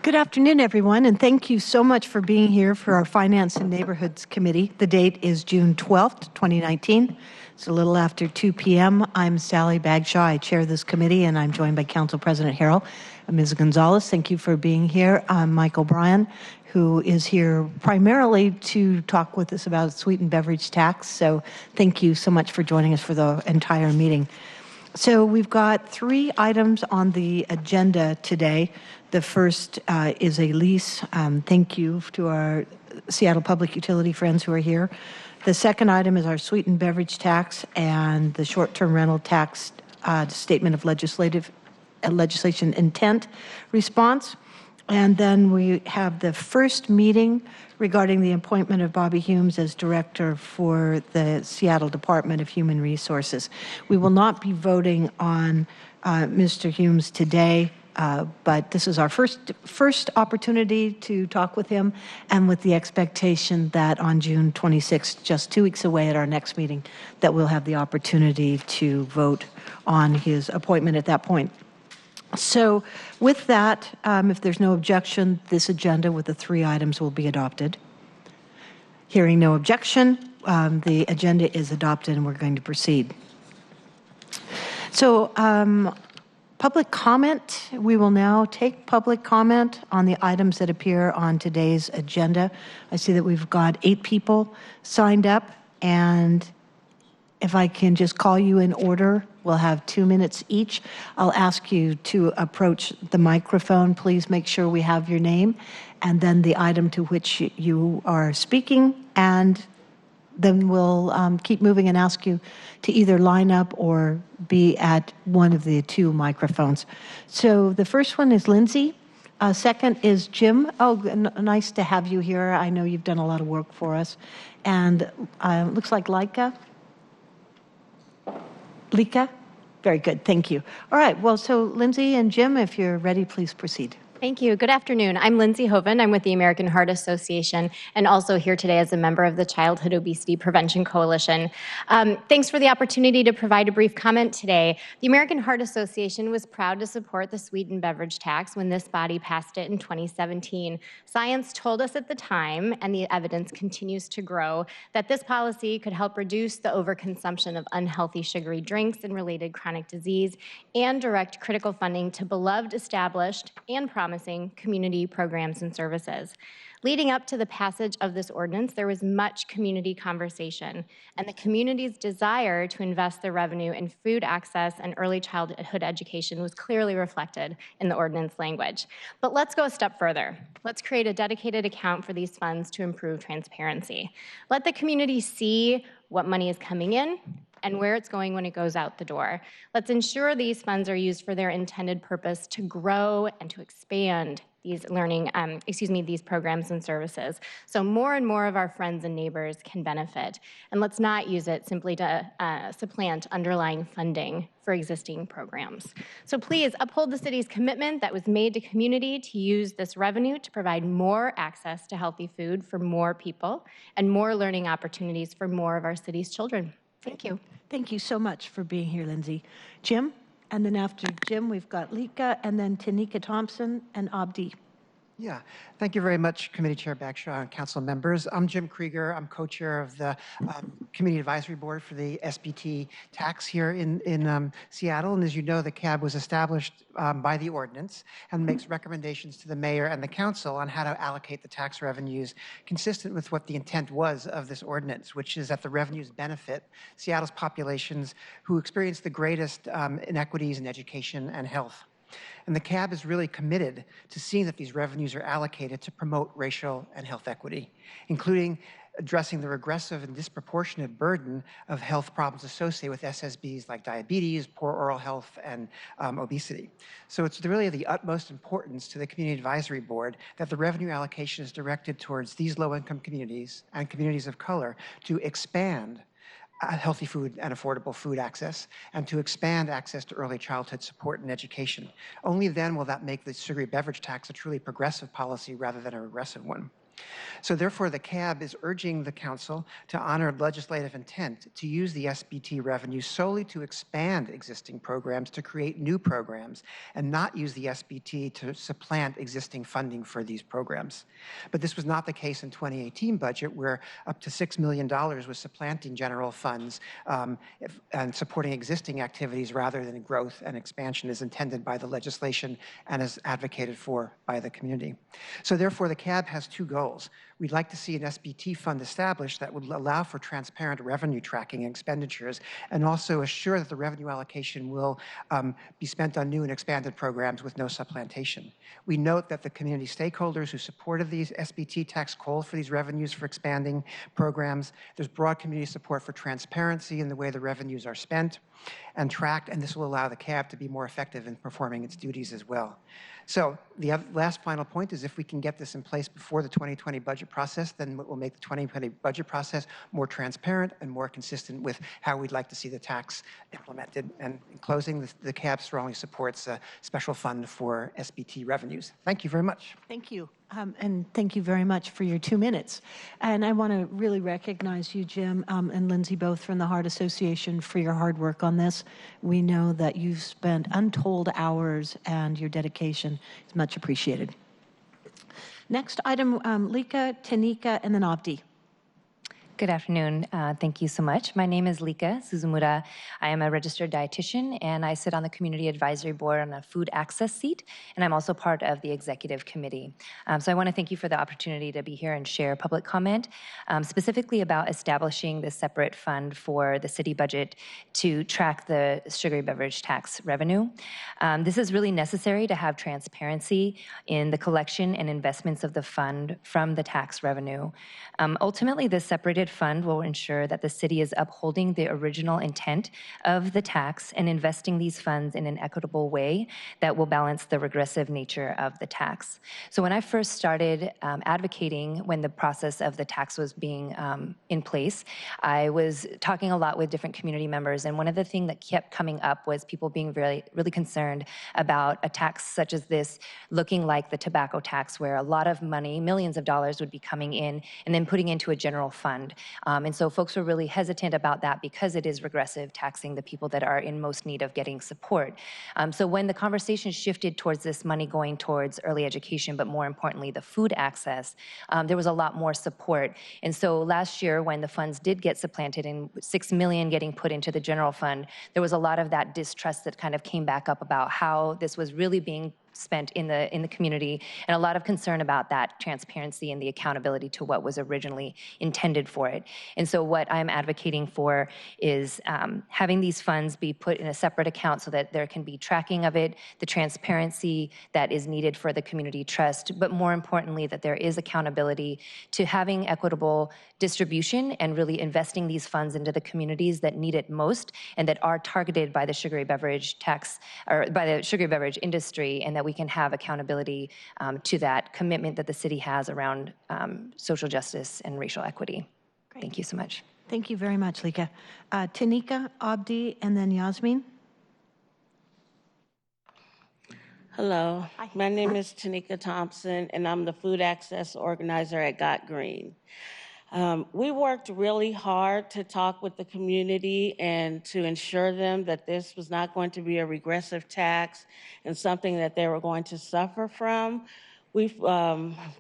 Good afternoon, everyone, and thank you so much for being here for our Finance and Neighborhoods Committee. The date is June 12th, 2019. It's a little after 2 p.m. I'm Sally Bagshaw. I chair this committee, and I'm joined by Council President Harrell and Ms. Gonzalez. Thank you for being here. I'm Michael Bryan, who is here primarily to talk with us about sweetened beverage tax. So thank you so much for joining us for the entire meeting. So we've got 3 items on the agenda today. The first is a lease. Thank you to our Seattle Public Utility friends who are here. The second item is our sweetened beverage tax and the short-term rental tax statement of legislation intent response. And then we have the first meeting regarding the appointment of Bobby Humes as director for the Seattle Department of Human Resources. We will not be voting on Mr. Humes today, but this is our first opportunity to talk with him, and with the expectation that on June 26th, just 2 weeks away at our next meeting, that we'll have the opportunity to vote on his appointment at that point. So with that, if there's no objection, this agenda with the 3 items will be adopted. Hearing no objection, the agenda is adopted and we're going to proceed. So public comment, we will now take public comment on the items that appear on today's agenda. I see that we've got 8 people signed up, and if I can just call you in order, we'll have 2 minutes each. I'll ask you to approach the microphone. Please make sure we have your name and then the item to which you are speaking, and then we'll keep moving and ask you to either line up or be at one of the 2 microphones. So the first one is Lindsay. Second is Jim. Oh, nice to have you here. I know you've done a lot of work for us. And looks like Lika? Very good, thank you. All right, well, so Lindsay and Jim, if you're ready, please proceed. Thank you. Good afternoon. I'm Lindsay Hoven. I'm with the American Heart Association and also here today as a member of the Childhood Obesity Prevention Coalition. Thanks for the opportunity to provide a brief comment today. The American Heart Association was proud to support the sweetened beverage tax when this body passed it in 2017. Science told us at the time, and the evidence continues to grow, that this policy could help reduce the overconsumption of unhealthy sugary drinks and related chronic disease and direct critical funding to beloved, established, and promising community programs and services. Leading up to the passage of this ordinance, there was much community conversation, and the community's desire to invest their revenue in food access and early childhood education was clearly reflected in the ordinance language. But let's go a step further. Let's create a dedicated account for these funds to improve transparency. Let the community see what money is coming in and where it's going when it goes out the door. Let's ensure these funds are used for their intended purpose to grow and to expand these these programs and services, so more and more of our friends and neighbors can benefit. And let's not use it simply to supplant underlying funding for existing programs. So please uphold the city's commitment that was made to community to use this revenue to provide more access to healthy food for more people and more learning opportunities for more of our city's children. Thank you. Thank you so much for being here, Lindsay. Jim? And then after Jim, we've got Lika, and then Tanika Thompson and Abdi. Yeah, thank you very much, Committee Chair Bagshaw and Council members. I'm Jim Krieger. I'm co-chair of the Community Advisory Board for the SBT tax here in Seattle. And as you know, the CAB was established by the ordinance and makes recommendations to the mayor and the council on how to allocate the tax revenues consistent with what the intent was of this ordinance, which is that the revenues benefit Seattle's populations who experience the greatest inequities in education and health. And the CAB is really committed to seeing that these revenues are allocated to promote racial and health equity, including addressing the regressive and disproportionate burden of health problems associated with SSBs like diabetes, poor oral health, and obesity. So it's really of the utmost importance to the Community Advisory Board that the revenue allocation is directed towards these low-income communities and communities of color to expand healthy food and affordable food access, and to expand access to early childhood support and education. Only then will that make the sugary beverage tax a truly progressive policy rather than a regressive one. So therefore, the CAB is urging the Council to honor legislative intent to use the SBT revenue solely to expand existing programs, to create new programs, and not use the SBT to supplant existing funding for these programs. But this was not the case in 2018 budget, where up to $6 million was supplanting general funds and supporting existing activities rather than growth and expansion as intended by the legislation and as advocated for by the community. So therefore, the CAB has two goals. We'd like to see an SBT fund established that would allow for transparent revenue tracking and expenditures, and also assure that the revenue allocation will be spent on new and expanded programs with no supplantation. We note that the community stakeholders who supported these SBT tax called for these revenues for expanding programs. There's broad community support for transparency in the way the revenues are spent and tracked, and this will allow the CAB to be more effective in performing its duties as well. So the last final point is, if we can get this in place before the 2020 budget process, then it will make the 2020 budget process more transparent and more consistent with how we'd like to see the tax implemented. And in closing, the CAB strongly supports a special fund for SBT revenues. Thank you very much. Thank you. And thank you very much for your 2 minutes. And I want to really recognize you, Jim, and Lindsay, both from the Heart Association, for your hard work on this. We know that you've spent untold hours, and your dedication is much appreciated. Next item, Lika, Tanika, and then Abdi. Good afternoon. Thank you so much. My name is Lika Suzumura. I am a registered dietitian, and I sit on the Community Advisory Board on a food access seat, and I'm also part of the executive committee. So I want to thank you for the opportunity to be here and share public comment, specifically about establishing this separate fund for the city budget to track the sugary beverage tax revenue. This is really necessary to have transparency in the collection and investments of the fund from the tax revenue. Ultimately, this separated fund will ensure that the city is upholding the original intent of the tax and investing these funds in an equitable way that will balance the regressive nature of the tax. So when I first started advocating when the process of the tax was being in place, I was talking a lot with different community members, and one of the things that kept coming up was people being really concerned about a tax such as this looking like the tobacco tax, where a lot of money, millions of dollars, would be coming in and then putting into a general fund. And so folks were really hesitant about that because it is regressive, taxing the people that are in most need of getting support. So when the conversation shifted towards this money going towards early education, but more importantly, the food access, there was a lot more support. And so last year, when the funds did get supplanted and $6 million getting put into the general fund, there was a lot of that distrust that kind of came back up about how this was really being spent in the community, and a lot of concern about that transparency and the accountability to what was originally intended for it. And so what I'm advocating for is having these funds be put in a separate account so that there can be tracking of it, the transparency that is needed for the community trust, but more importantly, that there is accountability to having equitable distribution and really investing these funds into the communities that need it most and that are targeted by the sugary beverage tax, or by the sugary beverage industry, and that we can have accountability to that commitment that the city has around social justice and racial equity. Great. Thank you so much. Thank you very much, Lika. Tanika, Abdi, and then Yasmin. Hello, my name is Tanika Thompson, and I'm the food access organizer at Got Green. We worked really hard to talk with the community and to ensure them that this was not going to be a regressive tax and something that they were going to suffer from. We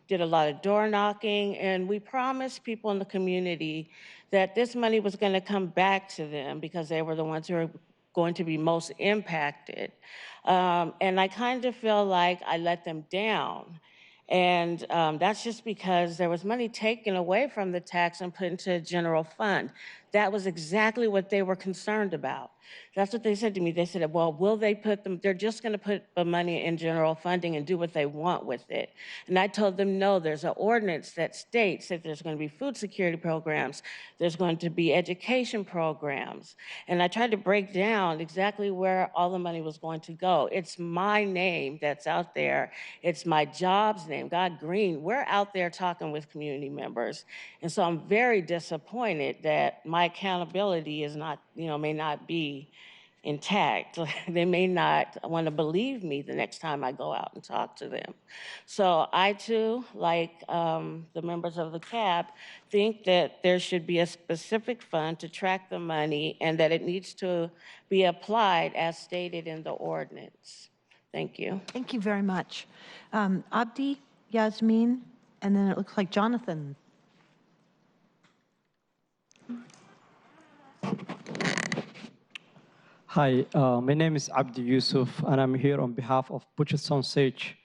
did a lot of door knocking, and we promised people in the community that this money was going to come back to them because they were the ones who were going to be most impacted. And I kind of feel like I let them down. And that's just because there was money taken away from the tax and put into a general fund. That was exactly what they were concerned about. That's what they said to me. They said, well, will they put them, they're just going to put the money in general funding and do what they want with it. And I told them, no, there's an ordinance that states that there's going to be food security programs, there's going to be education programs. And I tried to break down exactly where all the money was going to go. It's my name that's out there. It's my job's name, God Green. We're out there talking with community members. And so I'm very disappointed that my accountability is not, may not be intact. They may not want to believe me the next time I go out and talk to them. So I too, like the members of the CAB, think that there should be a specific fund to track the money and that it needs to be applied as stated in the ordinance. Thank you. Thank you very much. Abdi, Yasmin, and then it looks like Jonathan. Hi, my name is Abdi Yusuf, and I'm here on behalf of Puchetson Sage.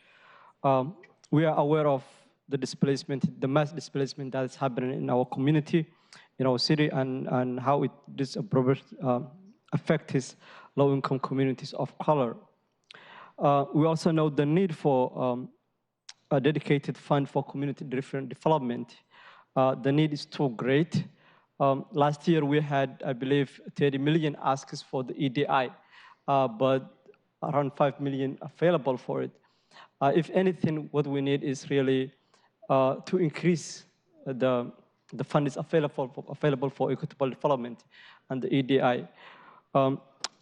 We are aware of the displacement, the mass displacement that is happening in our community, in our city, and how this affects low-income communities of color. We also know the need for a dedicated fund for community-driven development. The need is too great. Last year, we had, I believe, 30 million asks for the EDI, but around 5 million available for it. If anything, what we need is really to increase the fund is available for equitable development and the EDI.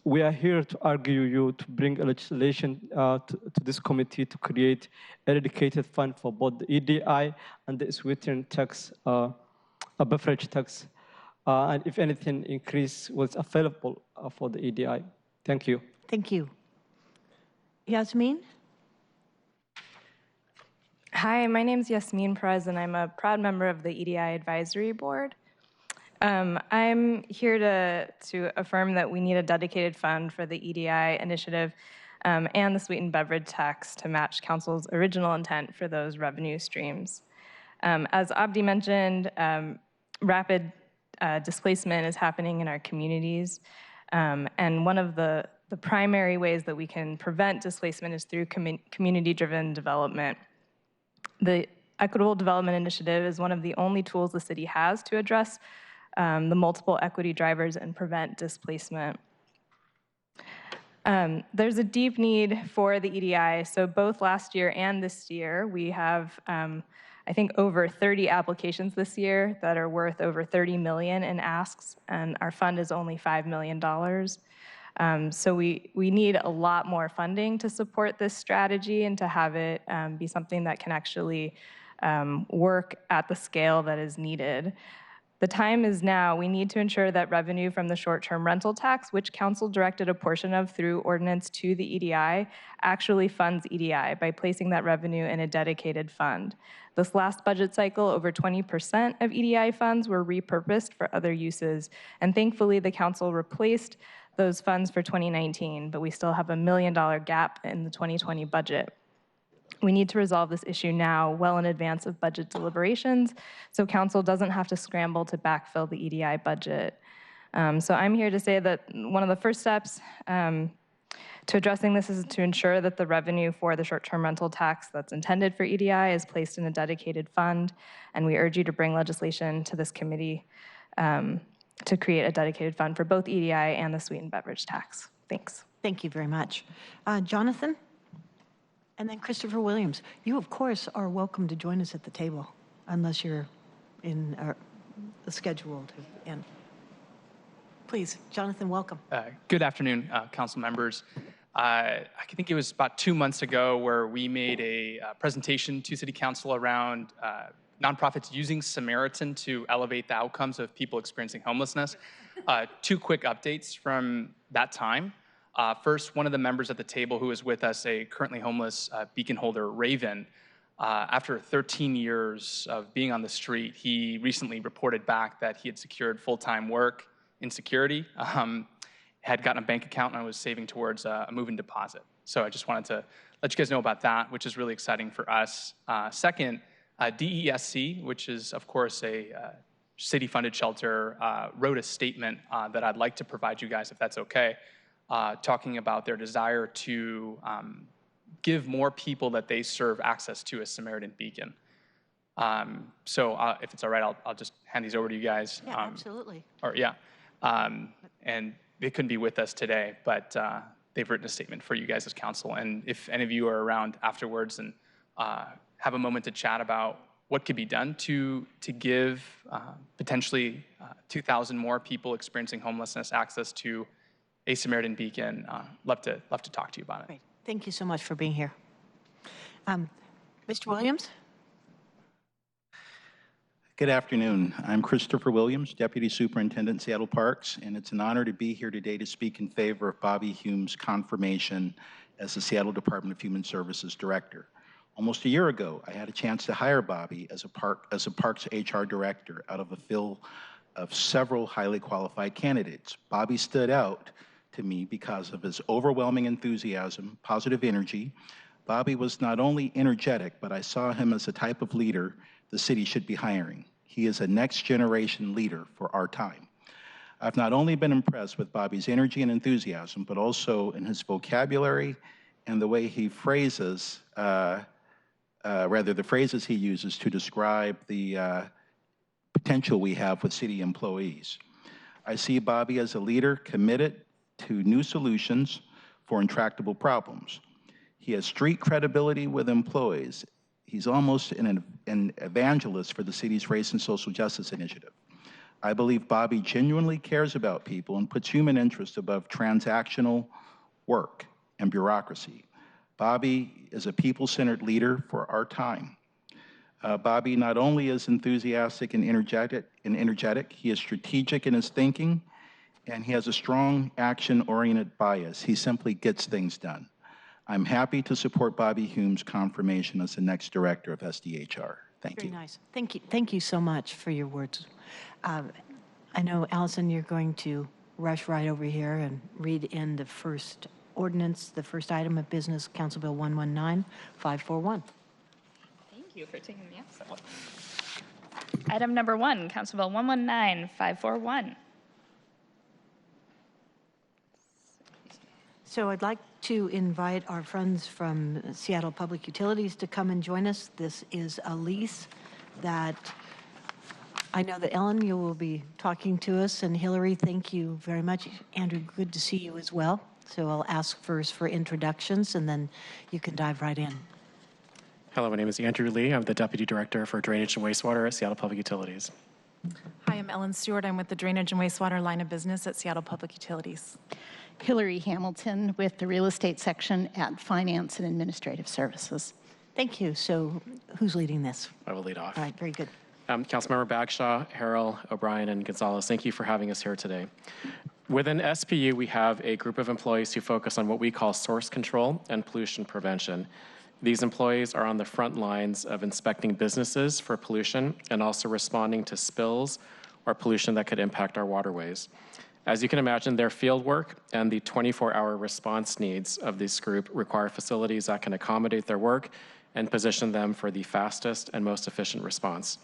We are here to argue you to bring a legislation to this committee to create a dedicated fund for both the EDI and the Sweetened tax, a beverage tax. And if anything, increase what's available for the EDI. Thank you. Thank you. Yasmin? Hi, my name is Yasmin Perez, and I'm a proud member of the EDI Advisory Board. I'm here to affirm that we need a dedicated fund for the EDI initiative and the Sweetened beverage tax to match Council's original intent for those revenue streams. As Abdi mentioned, rapid displacement is happening in our communities, and one of the primary ways that we can prevent displacement is through community-driven development. The Equitable Development Initiative is one of the only tools the city has to address the multiple equity drivers and prevent displacement. There's a deep need for the EDI, so both last year and this year, we have I think over 30 applications this year that are worth over 30 million in asks, and our fund is only $5 million. So we need a lot more funding to support this strategy and to have it be something that can actually work at the scale that is needed. The time is now. We need to ensure that revenue from the short-term rental tax, which Council directed a portion of through ordinance to the EDI, actually funds EDI by placing that revenue in a dedicated fund. This last budget cycle, over 20% of EDI funds were repurposed for other uses, and thankfully the Council replaced those funds for 2019, but we still have $1 million gap in the 2020 budget. We need to resolve this issue now, well in advance of budget deliberations, so Council doesn't have to scramble to backfill the EDI budget. So I'm here to say that one of the first steps to addressing this is to ensure that the revenue for the short-term rental tax that's intended for EDI is placed in a dedicated fund, and we urge you to bring legislation to this committee to create a dedicated fund for both EDI and the Sweetened beverage tax. Thanks. Thank you very much. Jonathan? And then Christopher Williams. You, of course, are welcome to join us at the table, unless you're in the schedule to end. Please, Jonathan, welcome. Good afternoon, council members. I think it was about 2 months ago where we made a presentation to City Council around nonprofits using Samaritan to elevate the outcomes of people experiencing homelessness. 2 quick updates from that time. First, one of the members at the table who is with us, a currently homeless beacon holder, Raven, after 13 years of being on the street, he recently reported back that he had secured full-time work in security, had gotten a bank account, and was saving towards a move-in deposit. So I just wanted to let you guys know about that, which is really exciting for us. Second, DESC, which is, of course, a city-funded shelter, wrote a statement that I'd like to provide you guys, if that's okay, talking about their desire to give more people that they serve access to a Samaritan beacon. So if it's all right, I'll just hand these over to you guys. Yeah, absolutely. And they couldn't be with us today, but they've written a statement for you guys as council. And if any of you are around afterwards and have a moment to chat about what could be done to give potentially 2,000 more people experiencing homelessness access to a Samaritan beacon. Love to talk to you about it. Great. Thank you so much for being here. Mr. Williams? Good afternoon. I'm Christopher Williams, Deputy Superintendent, Seattle Parks, and it's an honor to be here today to speak in favor of Bobby Hume's confirmation as the Seattle Department of Human Services Director. Almost a year ago, I had a chance to hire Bobby as a Parks HR Director out of a fill of several highly qualified candidates. Bobby stood out to me because of his overwhelming enthusiasm, positive energy. Bobby was not only energetic, but I saw him as the type of leader the city should be hiring. He is a next generation leader for our time. I've not only been impressed with Bobby's energy and enthusiasm, but also in his vocabulary and the way he phrases, the phrases he uses to describe the potential we have with city employees. I see Bobby as a leader committed to new solutions for intractable problems. He has street credibility with employees. He's almost an evangelist for the city's race and social justice initiative. I believe Bobby genuinely cares about people and puts human interest above transactional work and bureaucracy. Bobby is a people-centered leader for our time. Bobby not only is enthusiastic and energetic, he is strategic in his thinking, and he has a strong action-oriented bias. He simply gets things done. I'm happy to support Bobby Hume's confirmation as the next director of SDHR. Thank you. Very nice. Thank you. Thank you so much for your words. I know, Allison, you're going to rush right over here and read in the first ordinance, the first item of business, Council Bill 119541. Thank you for taking me up so well. Item number 1, Council Bill 119541. So I'd like to invite our friends from Seattle Public Utilities to come and join us. This is a lease that I know that Ellen, you will be talking to us, and Hillary, thank you very much. Andrew, good to see you as well. So I'll ask first for introductions, and then you can dive right in. Hello, my name is Andrew Lee. I'm the Deputy Director for Drainage and Wastewater at Seattle Public Utilities. Hi, I'm Ellen Stewart. I'm with the Drainage and Wastewater line of business at Seattle Public Utilities. Hillary Hamilton with the real estate section at Finance and Administrative Services. Thank you. So who's leading this? I will lead off. All right, very good. Councilmember Bagshaw, Harrell, O'Brien, and Gonzalez, thank you for having us here today. Within SPU, we have a group of employees who focus on what we call source control and pollution prevention. These employees are on the front lines of inspecting businesses for pollution and also responding to spills or pollution that could impact our waterways. As you can imagine, their field work and the 24-hour response needs of this group require facilities that can accommodate their work and position them for the fastest and most efficient response.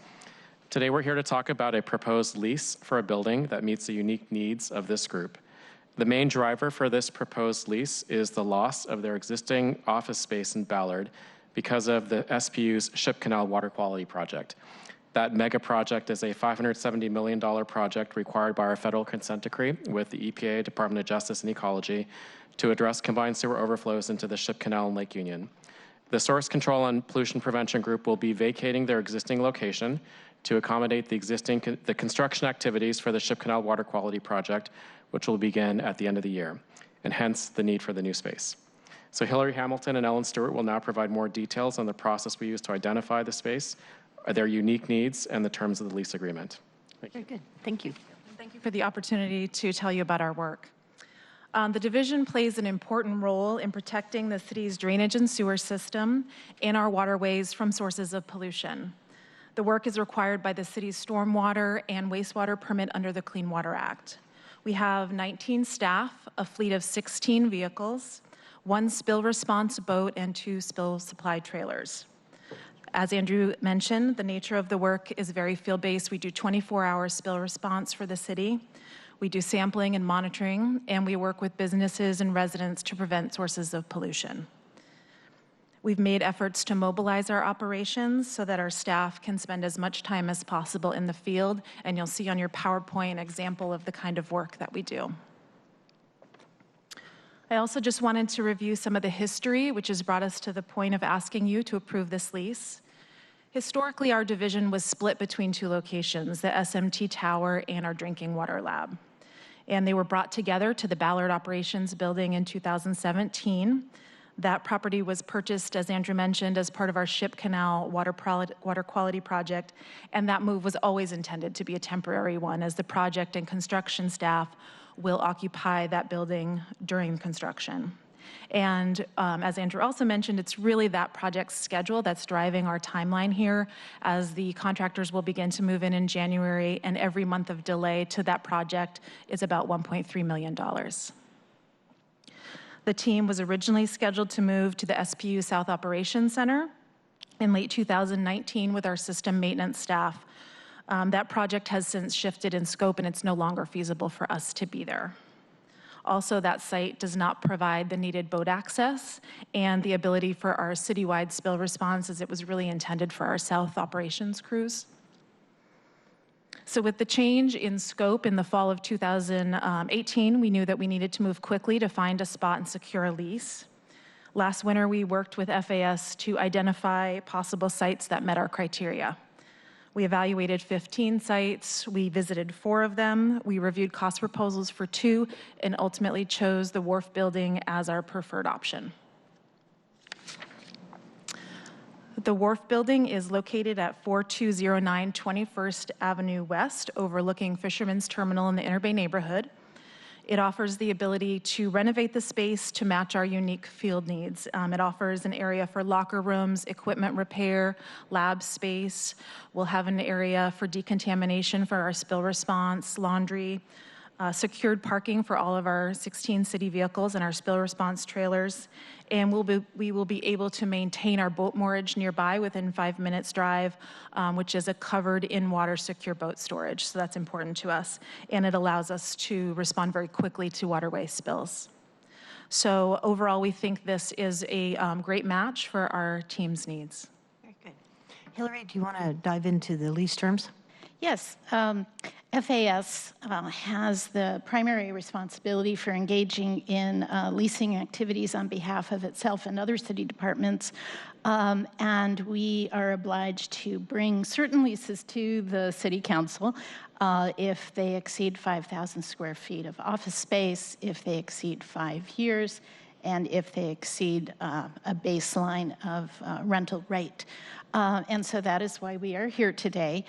Today, we're here to talk about a proposed lease for a building that meets the unique needs of this group. The main driver for this proposed lease is the loss of their existing office space in Ballard because of the SPU's Ship Canal Water Quality Project. That mega project is a $570 million project required by our federal consent decree with the EPA, Department of Justice and Ecology, to address combined sewer overflows into the Ship Canal and Lake Union. The Source Control and Pollution Prevention Group will be vacating their existing location to accommodate the construction activities for the Ship Canal Water Quality Project, which will begin at the end of the year, and hence the need for the new space. So Hillary Hamilton and Ellen Stewart will now provide more details on the process we use to identify the space, their unique needs, and the terms of the lease agreement. Very good. Thank you. Thank you for the opportunity to tell you about our work. The division plays an important role in protecting the city's drainage and sewer system and our waterways from sources of pollution. The work is required by the city's stormwater and wastewater permit under the Clean Water Act. We have 19 staff, a fleet of 16 vehicles, 1 spill response boat, and 2 spill supply trailers. As Andrew mentioned, the nature of the work is very field-based. We do 24-hour spill response for the city. We do sampling and monitoring, and we work with businesses and residents to prevent sources of pollution. We've made efforts to mobilize our operations so that our staff can spend as much time as possible in the field, and you'll see on your PowerPoint an example of the kind of work that we do. I also just wanted to review some of the history, which has brought us to the point of asking you to approve this lease. Historically, our division was split between 2 locations, the SMT Tower and our drinking water lab. and they were brought together to the Ballard Operations Building in 2017. That property was purchased, as Andrew mentioned, as part of our Ship Canal water quality project, and that move was always intended to be a temporary one, as the project and construction staff will occupy that building during construction. And as Andrew also mentioned, it's really that project's schedule that's driving our timeline here, as the contractors will begin to move in January, and every month of delay to that project is about $1.3 million. The team was originally scheduled to move to the SPU South Operations Center in late 2019 with our system maintenance staff. That project has since shifted in scope, and it's no longer feasible for us to be there. Also, that site does not provide the needed boat access and the ability for our citywide spill response, as it was really intended for our South operations crews. So with the change in scope in the fall of 2018, we knew that we needed to move quickly to find a spot and secure a lease. Last winter, we worked with FAS to identify possible sites that met our criteria. We evaluated 15 sites, we visited 4 of them, we reviewed cost proposals for 2, and ultimately chose the Wharf Building as our preferred option. The Wharf Building is located at 4209 21st Avenue West, overlooking Fisherman's Terminal in the Inner Bay neighborhood. It offers the ability to renovate the space to match our unique field needs. It offers an area for locker rooms, equipment repair, lab space. We'll have an area for decontamination for our spill response, laundry, secured parking for all of our 16 city vehicles and our spill response trailers. And we will be able to maintain our boat moorage nearby within 5 minutes drive, which is a covered in-water secure boat storage. So that's important to us. And it allows us to respond very quickly to waterway spills. So overall, we think this is a great match for our team's needs. Very good. Hillary, do you want to dive into the lease terms? Yes. FAS has the primary responsibility for engaging in leasing activities on behalf of itself and other city departments. And we are obliged to bring certain leases to the city council if they exceed 5,000 square feet of office space, if they exceed 5 years, and if they exceed a baseline of rental rate. And so that is why we are here today.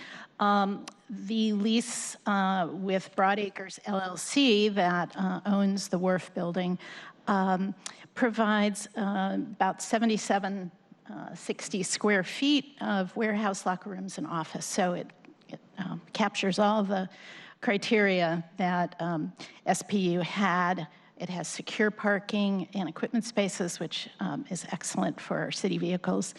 The lease with Broadacres LLC that owns the Wharf Building provides about 7,760 square feet of warehouse, locker rooms, and office. So it captures all the criteria that SPU had. It has secure parking and equipment spaces, which is excellent for our city vehicles.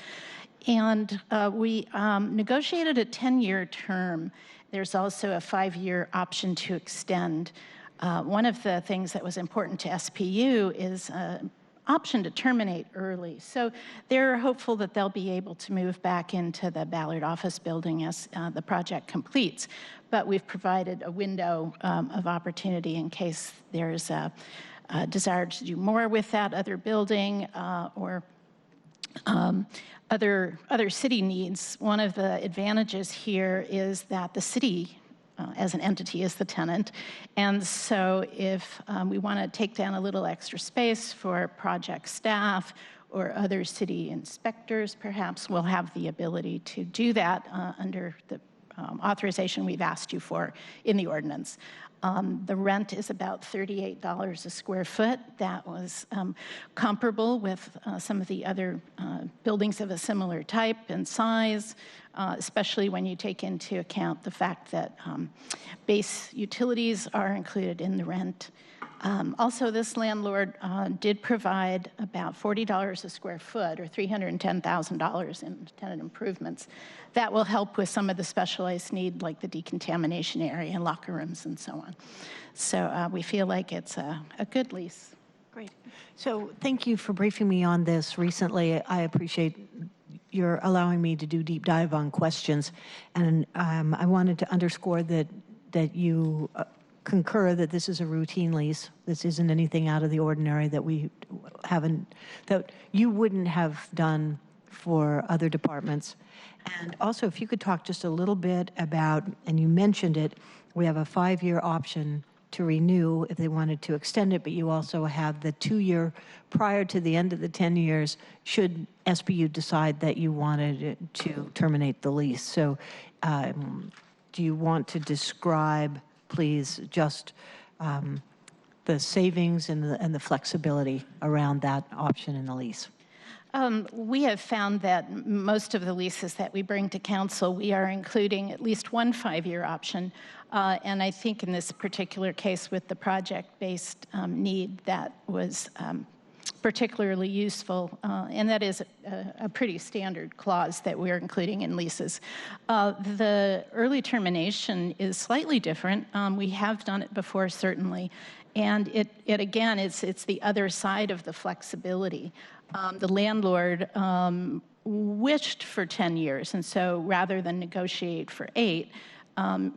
And we negotiated a 10-year term. There's also a 5-year option to extend. One of the things that was important to SPU is an option to terminate early. So they're hopeful that they'll be able to move back into the Ballard office building as the project completes. But we've provided a window of opportunity in case there's a desire to do more with that other building or other city needs. One of the advantages here is that the city as an entity is the tenant. And so if we want to take down a little extra space for project staff or other city inspectors, perhaps we'll have the ability to do that under the authorization we've asked you for in the ordinance. The rent is about $38 a square foot. That was comparable with some of the other buildings of a similar type and size, especially when you take into account the fact that base utilities are included in the rent. Also, this landlord did provide about $40 a square foot, or $310,000 in tenant improvements. That will help with some of the specialized need, like the decontamination area and locker rooms and so on. So we feel like it's a good lease. Great. So thank you for briefing me on this recently. I appreciate your allowing me to do deep dive on questions. And I wanted to underscore that you concur that this is a routine lease. This isn't anything out of the ordinary that that you wouldn't have done for other departments. And also, if you could talk just a little bit about, and you mentioned it, we have a 5-year option to renew if they wanted to extend it, but you also have the 2-year prior to the end of the 10 years should SBU decide that you wanted to terminate the lease. So do you want to describe, please, just the savings and the flexibility around that option in the lease? We have found that most of the leases that we bring to council, we are including at least one 5-year option. And I think in this particular case with the project-based need, that was particularly useful. And that is a pretty standard clause that we're including in leases. The early termination is slightly different. We have done it before, certainly. And it again, it's the other side of the flexibility. The landlord wished for 10 years, and so rather than negotiate for 8,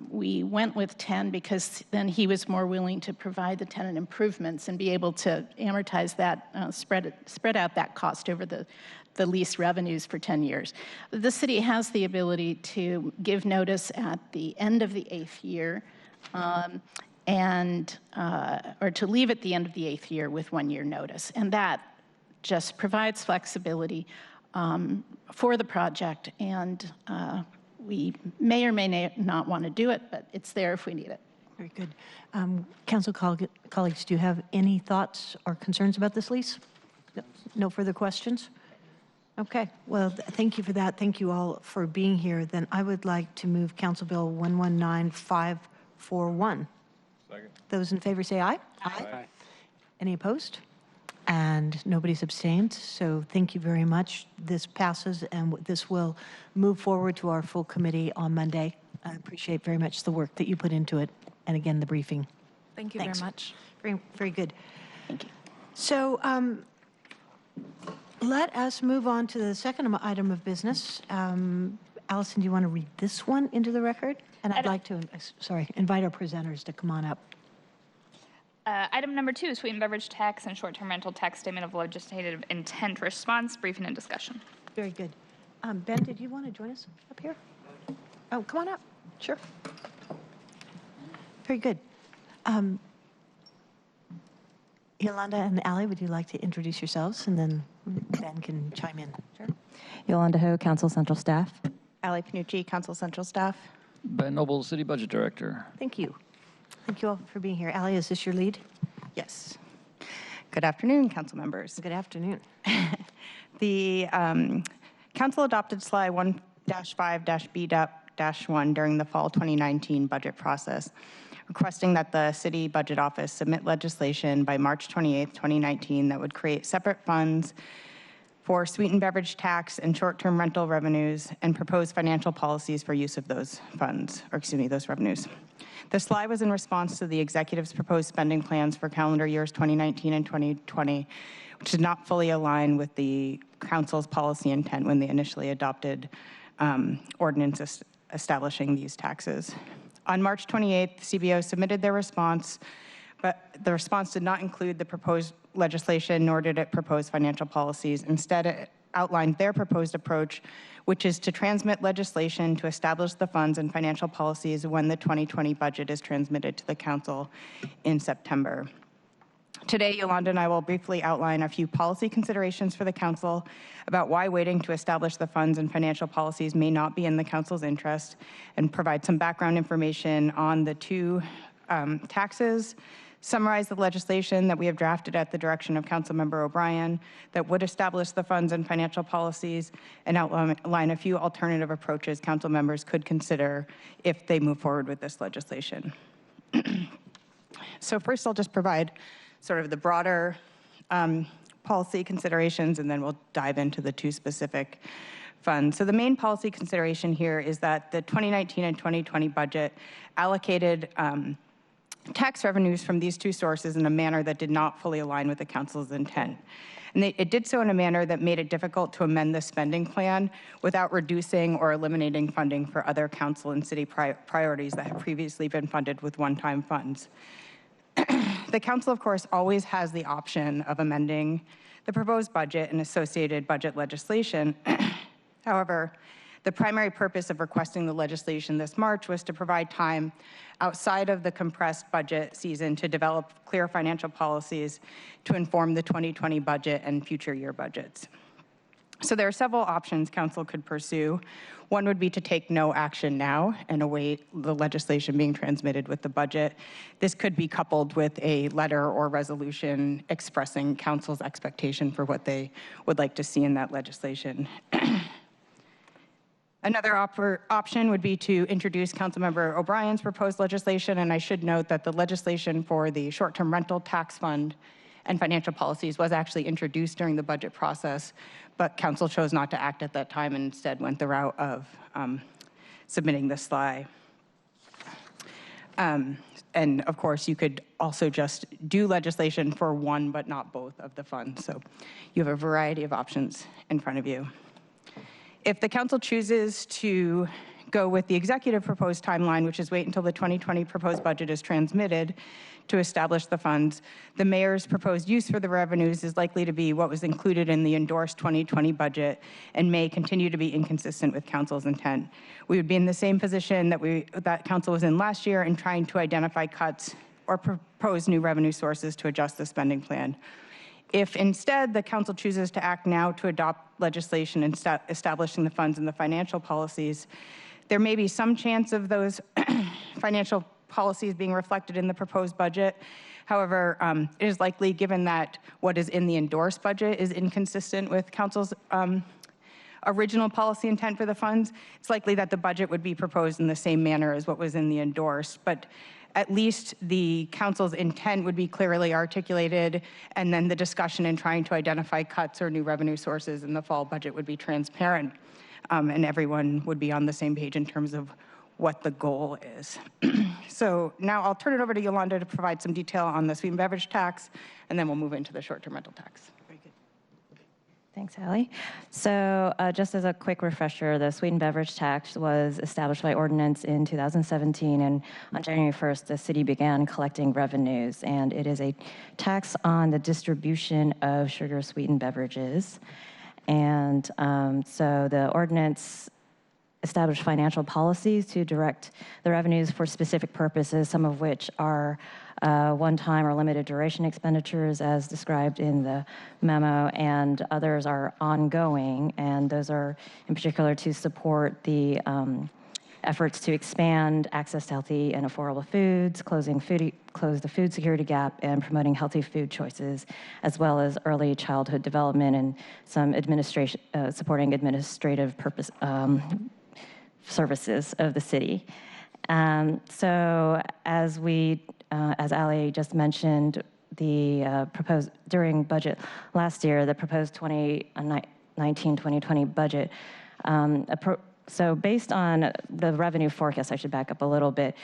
we went with 10 because then he was more willing to provide the tenant improvements and be able to amortize that, spread out that cost over the lease revenues for 10 years. The city has the ability to give notice at the end of the 8th year, or to leave at the end of the 8th year with 1-year notice, and that just provides flexibility for the project, and we may or may not want to do it, but it's there if we need it. Very good. Council colleagues, do you have any thoughts or concerns about this lease? No further questions? Okay, well, thank you for that. Thank you all for being here. Then I would like to move Council Bill 119541. Second. Those in favor say aye. Aye. Any opposed? And nobody's abstained, so thank you very much. This passes, and this will move forward to our full committee on Monday. I appreciate very much the work that you put into it, and again, the briefing. Thank you Thanks. very much. Very, very good. Thank you. So let us move on to the second item of business. Allison, do you want to read this one into the record? And I'd like to, invite our presenters to come on up. Item number 2, Sweetened Beverage Tax and Short-Term Rental Tax Statement of Legislative Intent Response, briefing and discussion. Very good. Ben, did you want to join us up here? Oh, come on up. Sure. Very good. Yolanda and Ali, would you like to introduce yourselves, and then Ben can chime in? Sure. Yolanda Ho, Council Central Staff. Ali Panucci, Council Central Staff. Ben Noble, City Budget Director. Thank you. Thank you all for being here. Ali, is this your lead? Yes. Good afternoon, council members. Good afternoon. The council adopted slide 1-5-B-1 during the fall 2019 budget process, requesting that the city budget office submit legislation by March 28, 2019 that would create separate funds for sweetened beverage tax and short-term rental revenues and propose financial policies for use of those funds, or excuse me, those revenues. The slide was in response to the executive's proposed spending plans for calendar years 2019 and 2020, which did not fully align with the council's policy intent when they initially adopted ordinances establishing these taxes. On March 28th, the CBO submitted their response, but the response did not include the proposed legislation, nor did it propose financial policies. Instead, it outlined their proposed approach, which is to transmit legislation to establish the funds and financial policies when the 2020 budget is transmitted to the council in September. Today, Yolanda and I will briefly outline a few policy considerations for the council about why waiting to establish the funds and financial policies may not be in the council's interest, and provide some background information on the two taxes, summarize the legislation that we have drafted at the direction of Councilmember O'Brien that would establish the funds and financial policies, and outline a few alternative approaches council members could consider if they move forward with this legislation. So first, I'll just provide sort of the broader policy considerations, and then we'll dive into the two specific funds. So the main policy consideration here is that the 2019 and 2020 budget allocated tax revenues from these two sources in a manner that did not fully align with the council's intent. And it did so in a manner that made it difficult to amend the spending plan without reducing or eliminating funding for other council and city priorities that had previously been funded with one-time funds. The council, of course, always has the option of amending the proposed budget and associated budget legislation. However, The primary purpose of requesting the legislation this March was to provide time outside of the compressed budget season to develop clear financial policies to inform the 2020 budget and future year budgets. So there are several options council could pursue. One would be to take no action now and await the legislation being transmitted with the budget. This could be coupled with a letter or resolution expressing council's expectation for what they would like to see in that legislation. Another option would be to introduce Councilmember O'Brien's proposed legislation, and I should note that the legislation for the short-term rental tax fund and financial policies was actually introduced during the budget process, but council chose not to act at that time and instead went the route of submitting the SLI. And of course, you could also just do legislation for one but not both of the funds. So you have a variety of options in front of you. If the council chooses to go with the executive proposed timeline, which is wait until the 2020 proposed budget is transmitted to establish the funds, the mayor's proposed use for the revenues is likely to be what was included in the endorsed 2020 budget and may continue to be inconsistent with council's intent. We would be in the same position that council was in last year in trying to identify cuts or propose new revenue sources to adjust the spending plan. If instead the council chooses to act now to adopt legislation establishing the funds and the financial policies, there may be some chance of those financial policies being reflected in the proposed budget. However, it is likely, given that what is in the endorsed budget is inconsistent with council's original policy intent for the funds, it's likely that the budget would be proposed in the same manner as what was in the endorsed. But at least the council's intent would be clearly articulated, and then the discussion in trying to identify cuts or new revenue sources in the fall budget would be transparent, and everyone would be on the same page in terms of what the goal is. So now I'll turn it over to Yolanda to provide some detail on the sweetened beverage tax, and then we'll move into the short-term rental tax. Thanks, Allie. So just as a quick refresher, the sweetened beverage tax was established by ordinance in 2017, and on January 1st, the city began collecting revenues, and it is a tax on the distribution of sugar-sweetened beverages. And so the ordinance established financial policies to direct the revenues for specific purposes, some of which are one-time or limited duration expenditures as described in the memo, and others are ongoing, and those are in particular to support the efforts to expand access to healthy and affordable foods, close the food security gap, and promoting healthy food choices, as well as early childhood development and some supporting administrative purpose services of the city. So as Allie just mentioned, the during budget last year, the proposed 2019-2020 budget, so based on the revenue forecast, I should back up a little bit,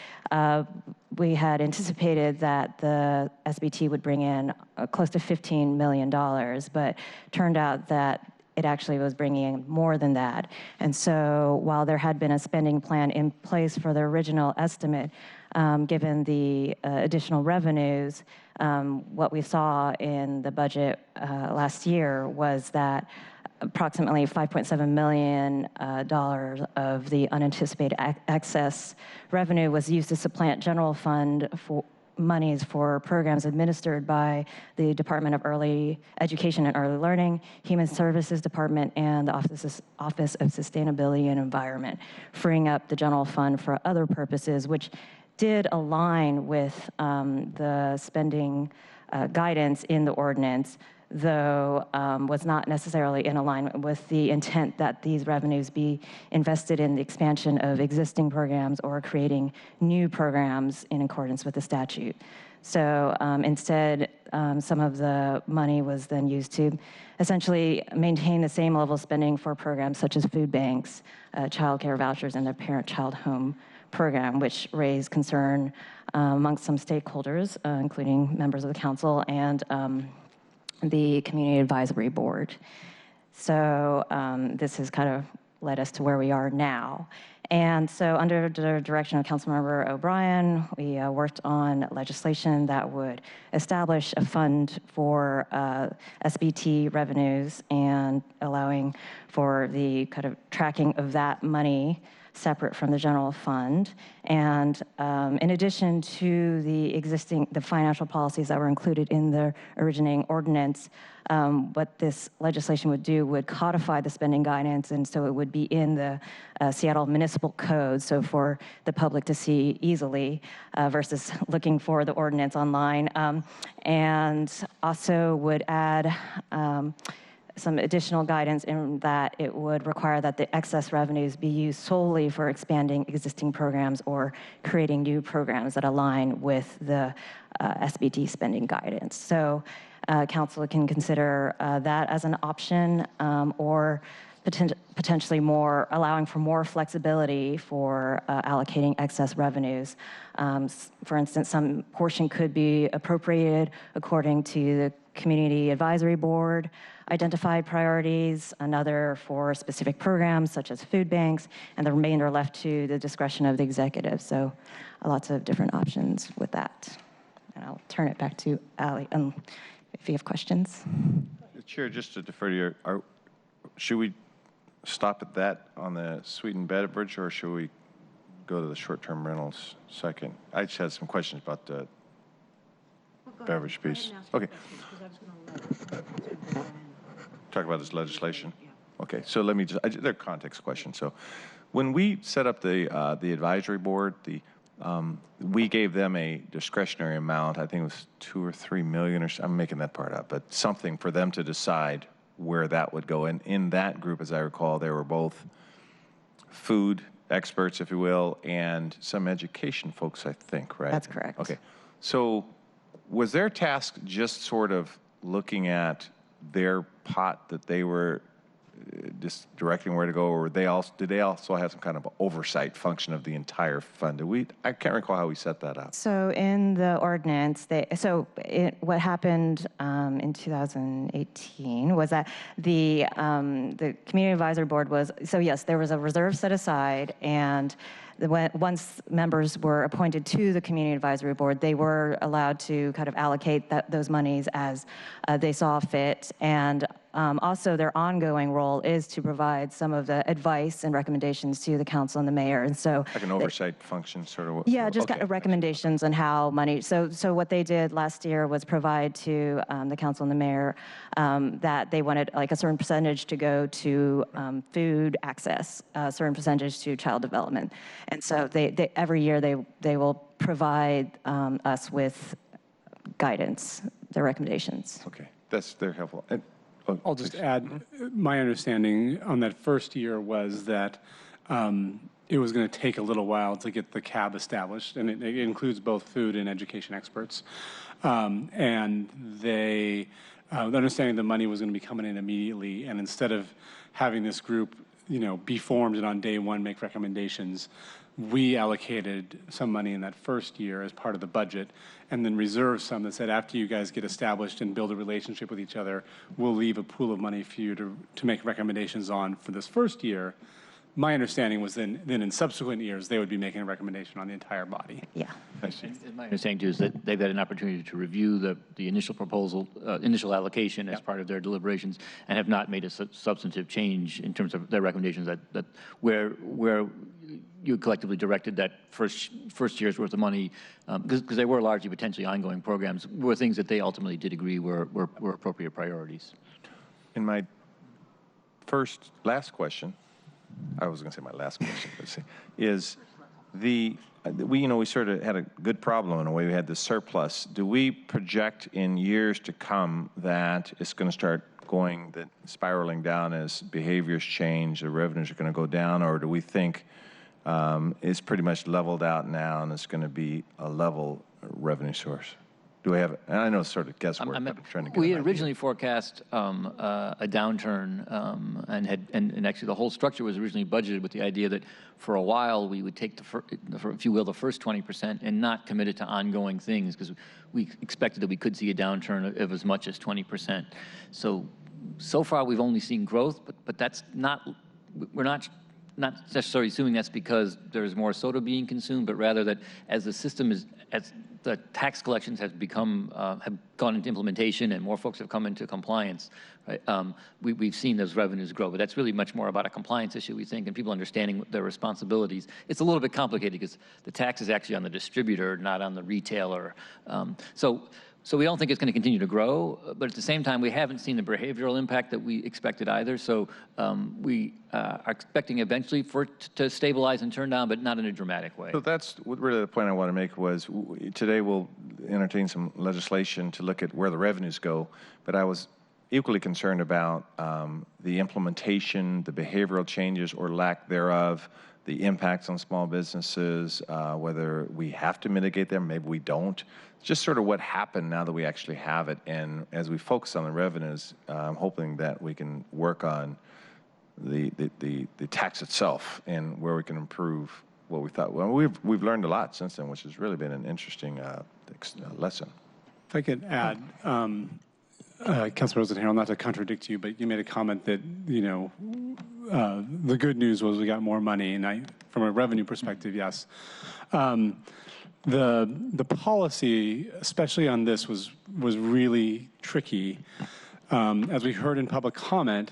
we had anticipated that the SBT would bring in close to $15 million, but turned out that it actually was bringing in more than that. And so while there had been a spending plan in place for the original estimate, given the additional revenues, what we saw in the budget last year was that approximately $5.7 million of the unanticipated excess revenue was used to supplant general fund for monies for programs administered by the Department of Early Education and Early Learning, Human Services Department, and the Office of Sustainability and Environment, freeing up the general fund for other purposes, which did align with the spending guidance in the ordinance, though was not necessarily in alignment with the intent that these revenues be invested in the expansion of existing programs or creating new programs in accordance with the statute. So instead, some of the money was then used to essentially maintain the same level of spending for programs such as food banks, child care vouchers, and the parent-child home program, which raised concern amongst some stakeholders, including members of the council and the Community Advisory Board. So this is kind of led us to where we are now. And so under the direction of Councilmember O'Brien, we worked on legislation that would establish a fund for SBT revenues and allowing for the kind of tracking of that money separate from the general fund. And in addition to the financial policies that were included in the originating ordinance, what this legislation would do would codify the spending guidance, and so it would be in the Seattle Municipal Code, so for the public to see easily versus looking for the ordinance online, and also would add some additional guidance in that it would require that the excess revenues be used solely for expanding existing programs or creating new programs that align with the SBT spending guidance. So council can consider that as an option, or potentially allowing for more flexibility for allocating excess revenues. For instance, some portion could be appropriated according to the Community Advisory Board identified priorities, another for specific programs such as food banks, and the remainder left to the discretion of the executive. So lots of different options with that. And I'll turn it back to Ali if you have questions. Chair, just to defer to you, should we stop at that on the Sweetened Beverage, or should we go to the short-term rentals second? I just had some questions about the beverage piece. Okay. Talk about this legislation. Okay, so let me just, they're context questions. So when we set up the advisory board, we gave them a discretionary amount. I think it was $2 or $3 million, or I'm making that part up, but something for them to decide where that would go. And in that group, as I recall, there were both food experts, if you will, and some education folks, I think, right? That's correct. Okay. So was their task just sort of looking at their pot that they were just directing where to go, or did they also have some kind of oversight function of the entire fund? I can't recall how we set that up. So in the ordinance, what happened in 2018 was that the Community Advisory Board was, so yes, there was a reserve set aside, and once members were appointed to the Community Advisory Board, they were allowed to kind of allocate those monies as they saw fit. And also their ongoing role is to provide some of the advice and recommendations to the council and the mayor. And so like an oversight function, sort of? Yeah, just kind of recommendations on how money. So what they did last year was provide to the council and the mayor that they wanted like a certain percentage to go to food access, a certain percentage to child development. And so they every year they will provide us with guidance, their recommendations. Okay, they're helpful. I'll just add, my understanding on that first year was that it was going to take a little while to get the CAB established, and it includes both food and education experts. And the understanding the money was going to be coming in immediately, and instead of having this group, be formed and on day one make recommendations, we allocated some money in that first year as part of the budget, and then reserved some that said, after you guys get established and build a relationship with each other, we'll leave a pool of money for you to make recommendations on for this first year. My understanding was then in subsequent years, they would be making a recommendation on the entire body. Yeah. I see. My understanding too is that they've had an opportunity to review the initial proposal, initial allocation as part of their deliberations, and have not made a substantive change in terms of their recommendations that where you collectively directed that first year's worth of money, because they were largely potentially ongoing programs, were things that they ultimately did agree were appropriate priorities. In my last question, I was going to say my last question, let's see, is we sort of had a good problem in a way. We had the surplus. Do we project in years to come that it's going to start spiraling down as behaviors change, the revenues are going to go down, or do we think it's pretty much leveled out now and it's going to be a level revenue source? Do we have, and I know it's sort of guesswork, but I'm trying to get We originally forecast a downturn, and actually the whole structure was originally budgeted with the idea that for a while we would take if you will, the first 20% and not commit it to ongoing things, because we expected that we could see a downturn of as much as 20%. So far we've only seen growth, but that's not we're not necessarily assuming that's because there's more soda being consumed, but rather that as the system is, as the tax collections have gone into implementation and more folks have come into compliance, right? We've seen those revenues grow, but that's really much more about a compliance issue, we think, and people understanding their responsibilities. It's a little bit complicated because the tax is actually on the distributor, not on the retailer. So we don't think it's going to continue to grow, but at the same time, we haven't seen the behavioral impact that we expected either. So we are expecting eventually for it to stabilize and turn down, but not in a dramatic way. So that's really the point I want to make was today we'll entertain some legislation to look at where the revenues go, but I was equally concerned about the implementation, the behavioral changes or lack thereof, the impacts on small businesses, whether we have to mitigate them, maybe we don't. Just sort of what happened now that we actually have it. And as we focus on the revenues, I'm hoping that we can work on the tax itself and where we can improve what we thought. Well, we've learned a lot since then, which has really been an interesting lesson. If I could add, Councilor Rosenthal, not to contradict you, but you made a comment that, the good news was we got more money, and from a revenue perspective, yes. The policy, especially on this, was really tricky. As we heard in public comment,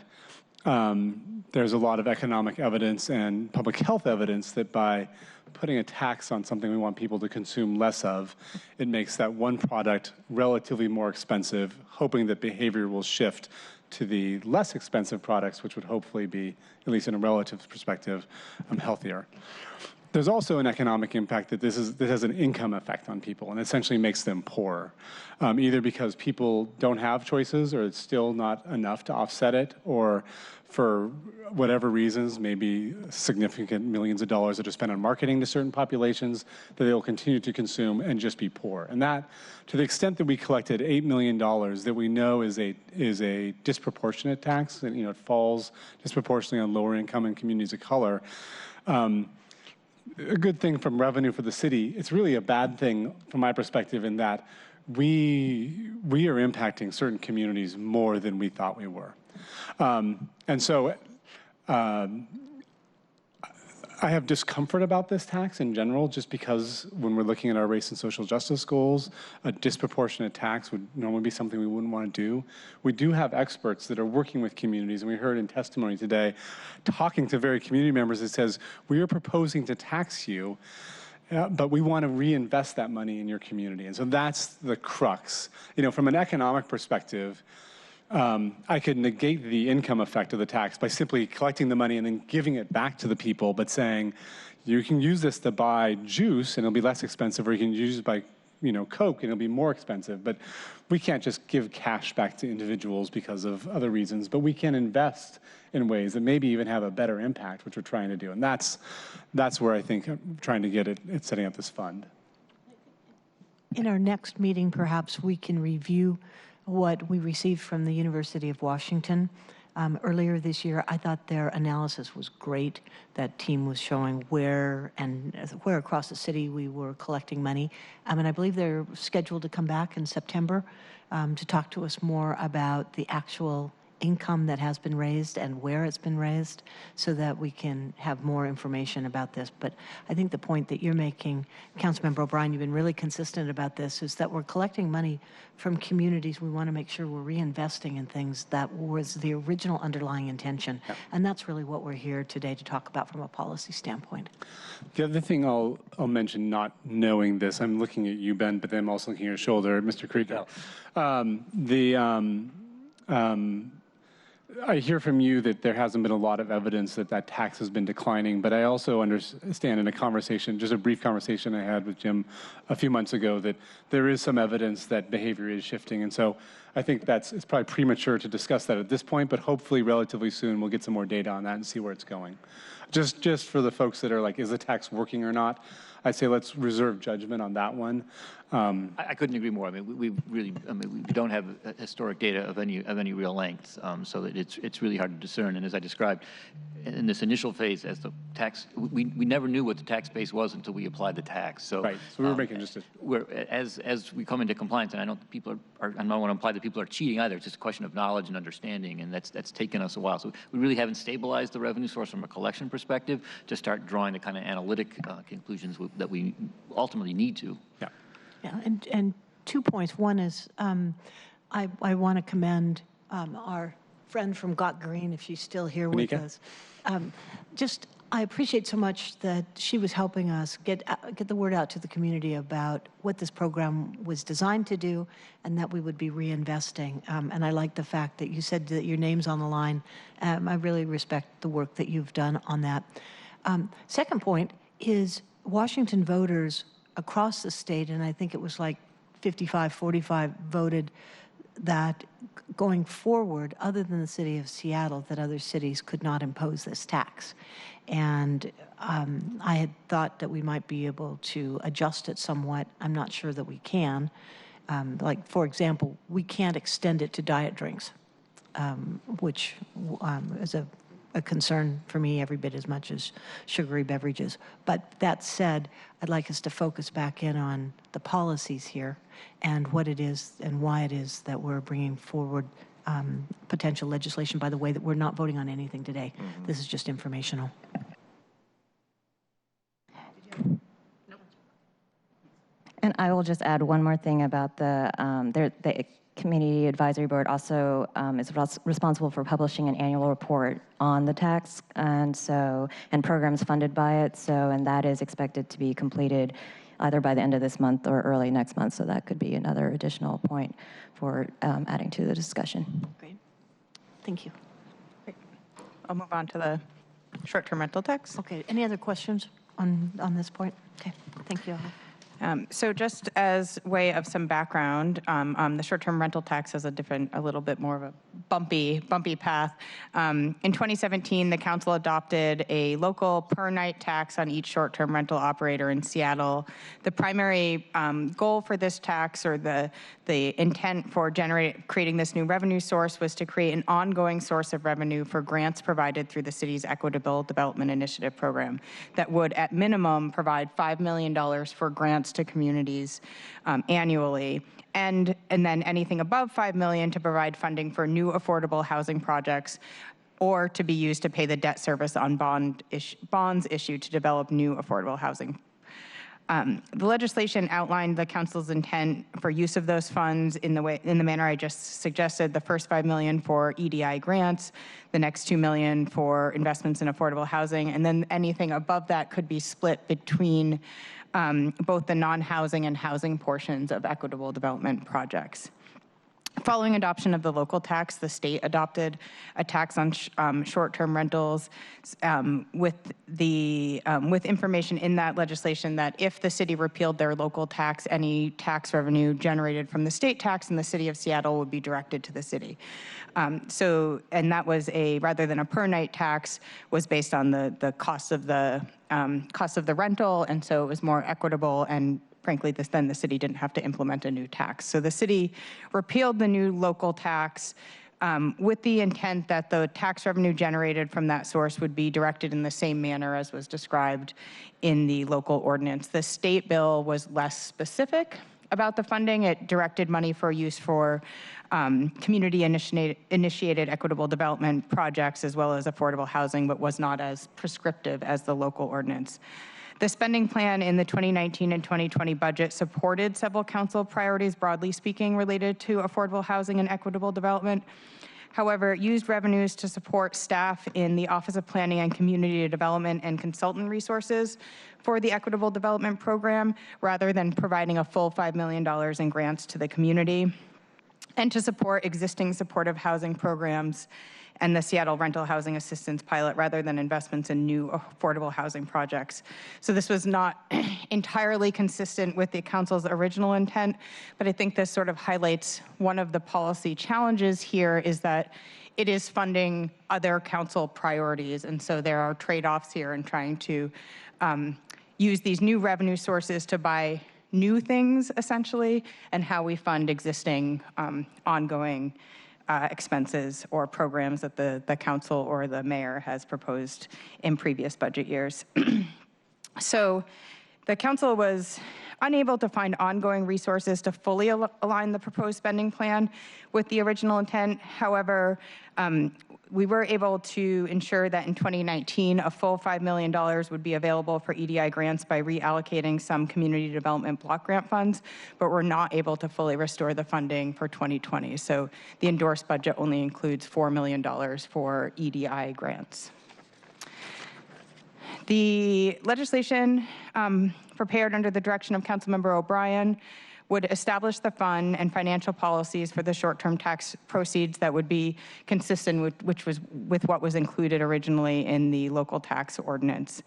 there's a lot of economic evidence and public health evidence that by putting a tax on something we want people to consume less of, it makes that one product relatively more expensive, hoping that behavior will shift to the less expensive products, which would hopefully be, at least in a relative perspective, healthier. There's also an economic impact that this has an income effect on people and essentially makes them poorer, either because people don't have choices or it's still not enough to offset it, or for whatever reasons, maybe significant millions of dollars that are spent on marketing to certain populations that they'll continue to consume and just be poor. And that, to the extent that we collected $8 million that we know is a disproportionate tax, and it falls disproportionately on lower income and communities of color, a good thing from revenue for the city. It's really a bad thing from my perspective in that we are impacting certain communities more than we thought we were. And so I have discomfort about this tax in general, just because when we're looking at our race and social justice goals, a disproportionate tax would normally be something we wouldn't want to do. We do have experts that are working with communities, and we heard in testimony today, talking to very community members, it says, we are proposing to tax you, but we want to reinvest that money in your community. And so that's the crux. From an economic perspective, I could negate the income effect of the tax by simply collecting the money and then giving it back to the people, but saying, you can use this to buy juice and it'll be less expensive, or you can use it by, Coke and it'll be more expensive. But we can't just give cash back to individuals because of other reasons, but we can invest in ways that maybe even have a better impact, which we're trying to do. And that's where I think I'm trying to get it, it's setting up this fund. In our next meeting, perhaps we can review what we received from the University of Washington earlier this year. I thought their analysis was great. That team was showing where across the city we were collecting money. And I believe they're scheduled to come back in September to talk to us more about the actual income that has been raised and where it's been raised, so that we can have more information about this. But I think the point that you're making, Councilmember O'Brien, you've been really consistent about this, is that we're collecting money from communities. We want to make sure we're reinvesting in things that was the original underlying intention. Yep. And that's really what we're here today to talk about from a policy standpoint. The other thing I'll mention, not knowing this, I'm looking at you, Ben, but then I'm also looking at your shoulder, Mr. Krieger. I hear from you that there hasn't been a lot of evidence that tax has been declining, but I also understand in a conversation, just a brief conversation I had with Jim a few months ago, that there is some evidence that behavior is shifting. And so I think it's probably premature to discuss that at this point, but hopefully relatively soon we'll get some more data on that and see where it's going. Just for the folks that are like, is the tax working or not? I'd say let's reserve judgment on that one. I couldn't agree more. I mean, we don't have historic data of any real length, so that it's really hard to discern. And as I described, in this initial phase, as the tax, we never knew what the tax base was until we applied the tax. So, right. So we were making just as we come into compliance, and I don't think people I don't want to imply that people are cheating either. It's just a question of knowledge and understanding, and that's taken us a while. So we really haven't stabilized the revenue source from a collection perspective to start drawing the kind of analytic conclusions that we ultimately need to. Yeah. Yeah, and 2 points. One is I want to commend our friend from Got Green, if she's still here with us. I appreciate so much that she was helping us get the word out to the community about what this program was designed to do and that we would be reinvesting. And I like the fact that you said that your name's on the line. I really respect the work that you've done on that. Second point is Washington voters across the state, and I think it was like 55-45 voted that going forward, other than the city of Seattle, that other cities could not impose this tax. And I had thought that we might be able to adjust it somewhat. I'm not sure that we can. Like, for example, we can't extend it to diet drinks, which is a concern for me every bit as much as sugary beverages. But that said, I'd like us to focus back in on the policies here and what it is and why it is that we're bringing forward potential legislation. By the way, that we're not voting on anything today. This is just informational. And I will just add one more thing about the Community Advisory Board also is responsible for publishing an annual report on the tax and programs funded by it. And that is expected to be completed either by the end of this month or early next month. So that could be another additional point for adding to the discussion. Great. Thank you. Great. I'll move on to the short-term rental tax. Okay. Any other questions on this point? Okay. Thank you. So just as way of some background, the short-term rental tax has a little bit more of a bumpy path. In 2017, the council adopted a local per-night tax on each short-term rental operator in Seattle. The primary goal for this tax, or the intent for creating this new revenue source, was to create an ongoing source of revenue for grants provided through the city's Equitable Development Initiative program that would, at minimum, provide $5 million for grants to communities annually, and then anything above $5 million to provide funding for new affordable housing projects, or to be used to pay the debt service on bonds issued to develop new affordable housing. The legislation outlined the council's intent for use of those funds in the manner I just suggested: the first $5 million for EDI grants, the next $2 million for investments in affordable housing, and then anything above that could be split between both the non-housing and housing portions of equitable development projects. Following adoption of the local tax, the state adopted a tax on short-term rentals with information in that legislation that if the city repealed their local tax, any tax revenue generated from the state tax in the city of Seattle would be directed to the city. And that was rather than a per-night tax, was based on the cost of the rental, and so it was more equitable, and frankly, then the city didn't have to implement a new tax. So the city repealed the new local tax with the intent that the tax revenue generated from that source would be directed in the same manner as was described in the local ordinance. The state bill was less specific about the funding. It directed money for use for community-initiated equitable development projects as well as affordable housing, but was not as prescriptive as the local ordinance. The spending plan in the 2019 and 2020 budget supported several council priorities, broadly speaking, related to affordable housing and equitable development. However, it used revenues to support staff in the Office of Planning and Community Development and consultant resources for the Equitable Development Program, rather than providing a full $5 million in grants to the community, and to support existing supportive housing programs and the Seattle Rental Housing Assistance Pilot, rather than investments in new affordable housing projects. So this was not entirely consistent with the council's original intent, but I think this sort of highlights one of the policy challenges here, is that it is funding other council priorities, and so there are trade-offs here in trying to use these new revenue sources to buy new things, essentially, and how we fund existing ongoing expenses or programs that the council or the mayor has proposed in previous budget years. So the council was unable to find ongoing resources to fully align the proposed spending plan with the original intent. However, we were able to ensure that in 2019, a full $5 million would be available for EDI grants by reallocating some community development block grant funds, but we're not able to fully restore the funding for 2020. So the endorsed budget only includes $4 million for EDI grants. The legislation prepared under the direction of Councilmember O'Brien would establish the fund and financial policies for the short-term tax proceeds that would be consistent with what was included originally in the local tax ordinance.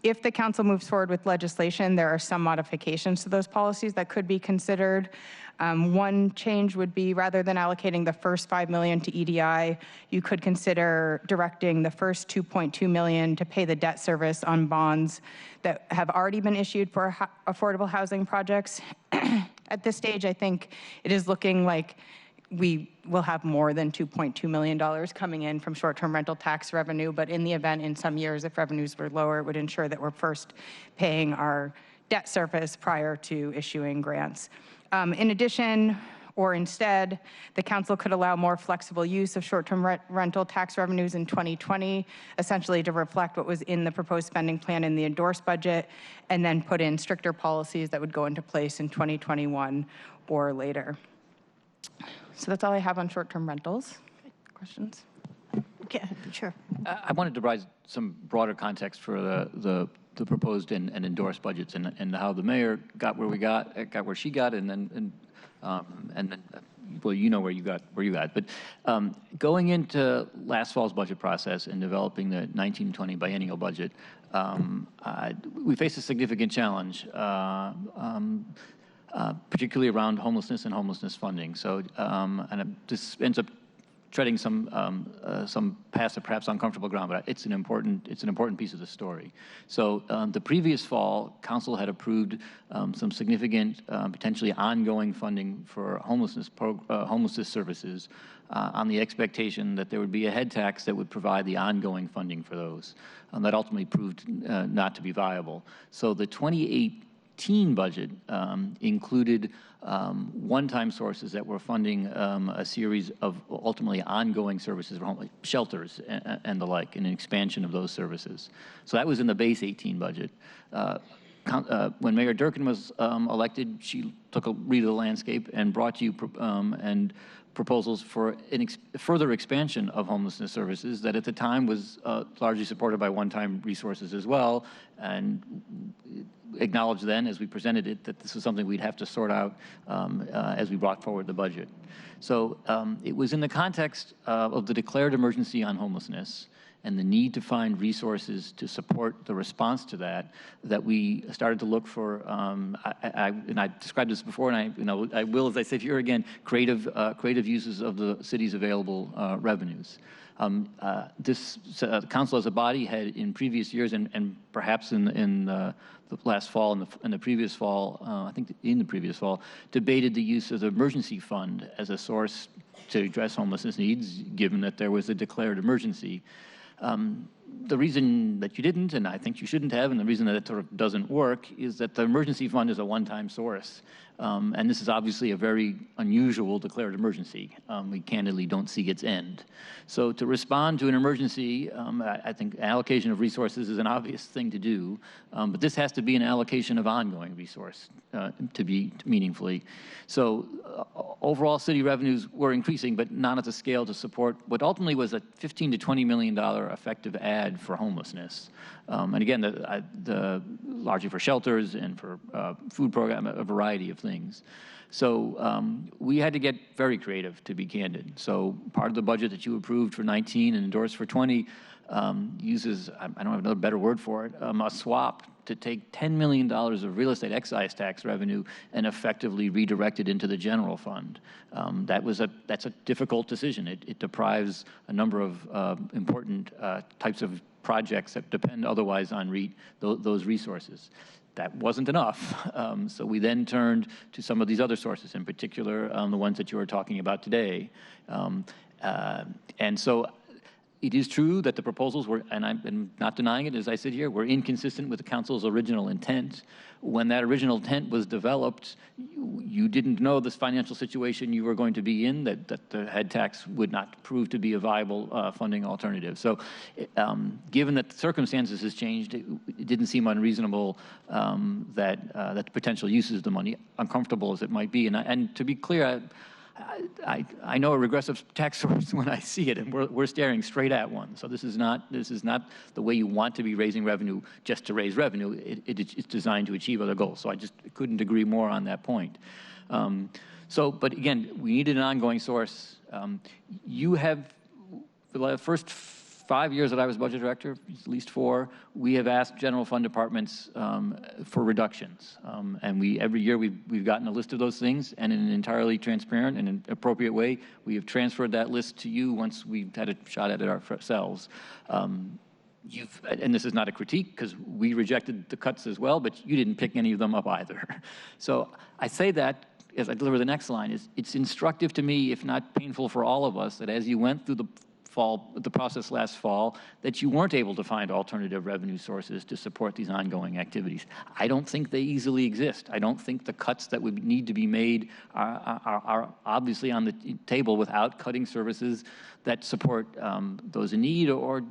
If the council moves forward with legislation, there are some modifications to those policies that could be considered. One change would be, rather than allocating the first $5 million to EDI, you could consider directing the first $2.2 million to pay the debt service on bonds that have already been issued for affordable housing projects. At this stage, I think it is looking like we will have more than $2.2 million coming in from short-term rental tax revenue, but in the event in some years, if revenues were lower, it would ensure that we're first paying our debt service prior to issuing grants. In addition, or instead, the council could allow more flexible use of short-term rental tax revenues in 2020, essentially to reflect what was in the proposed spending plan in the endorsed budget, and then put in stricter policies that would go into place in 2021 or later. So that's all I have on short-term rentals. Questions? Okay, sure. I wanted to provide some broader context for the proposed and endorsed budgets and how the mayor got where we got where she got, and then well, you know where you got. But going into last fall's budget process and developing the 1920 biennial budget, we faced a significant challenge, particularly around homelessness and homelessness funding. So, this ends up treading some paths of perhaps uncomfortable ground, but it's an important piece of the story. So the previous fall, council had approved some significant, potentially ongoing funding for homelessness services on the expectation that there would be a head tax that would provide the ongoing funding for those. That ultimately proved not to be viable. So the 2018 budget included one-time sources that were funding a series of ultimately ongoing services, shelters and the like, and an expansion of those services. So that was in the base 18 budget. When Mayor Durkin was elected, she took a read of the landscape and brought you proposals for further expansion of homelessness services that at the time was largely supported by one-time resources as well, and acknowledged then as we presented it that this was something we'd have to sort out as we brought forward the budget. So it was in the context of the declared emergency on homelessness and the need to find resources to support the response to that we started to look for, and I described this before, and I will, as I said here again, creative uses of the city's available revenues. This council as a body had in previous years, and perhaps in the last fall and the previous fall, I think in the previous fall, debated the use of the emergency fund as a source to address homelessness needs, given that there was a declared emergency. The reason that you didn't, and I think you shouldn't have, and the reason that it sort of doesn't work, is that the emergency fund is a one-time source. And this is obviously a very unusual declared emergency. We candidly don't see its end. So to respond to an emergency, I think allocation of resources is an obvious thing to do, but this has to be an allocation of ongoing resource to be meaningfully. So overall city revenues were increasing, but not at the scale to support what ultimately was a $15 to $20 million effective add for homelessness. And again, largely for shelters and for food program, a variety of things. So we had to get very creative, to be candid. So part of the budget that you approved for 19 and endorsed for 20 uses, I don't have another better word for it, a swap to take $10 million of real estate excise tax revenue and effectively redirect it into the general fund. That's a difficult decision. It deprives a number of important types of projects that depend otherwise on those resources. That wasn't enough. So we then turned to some of these other sources, in particular the ones that you are talking about today. And so it is true that the proposals were, and I'm not denying it as I sit here, were inconsistent with the council's original intent. When that original intent was developed, you didn't know this financial situation you were going to be in, that the head tax would not prove to be a viable funding alternative. So given that the circumstances has changed, it didn't seem unreasonable that the potential uses of the money, uncomfortable as it might be. And to be clear, I know a regressive tax source when I see it, and we're staring straight at one. So this is not the way you want to be raising revenue just to raise revenue. It's designed to achieve other goals. So I just couldn't agree more on that point. But again, we needed an ongoing source. You have, for the first 5 years that I was budget director, at least 4, we have asked general fund departments for reductions. And every year we've gotten a list of those things, and in an entirely transparent and an appropriate way, we have transferred that list to you once we've had a shot at it ourselves. And this is not a critique, because we rejected the cuts as well, but you didn't pick any of them up either. So I say that as I deliver the next line, it's instructive to me, if not painful for all of us, that as you went through the process last fall, that you weren't able to find alternative revenue sources to support these ongoing activities. I don't think they easily exist. I don't think the cuts that would need to be made are obviously on the table without cutting services that support those in need, or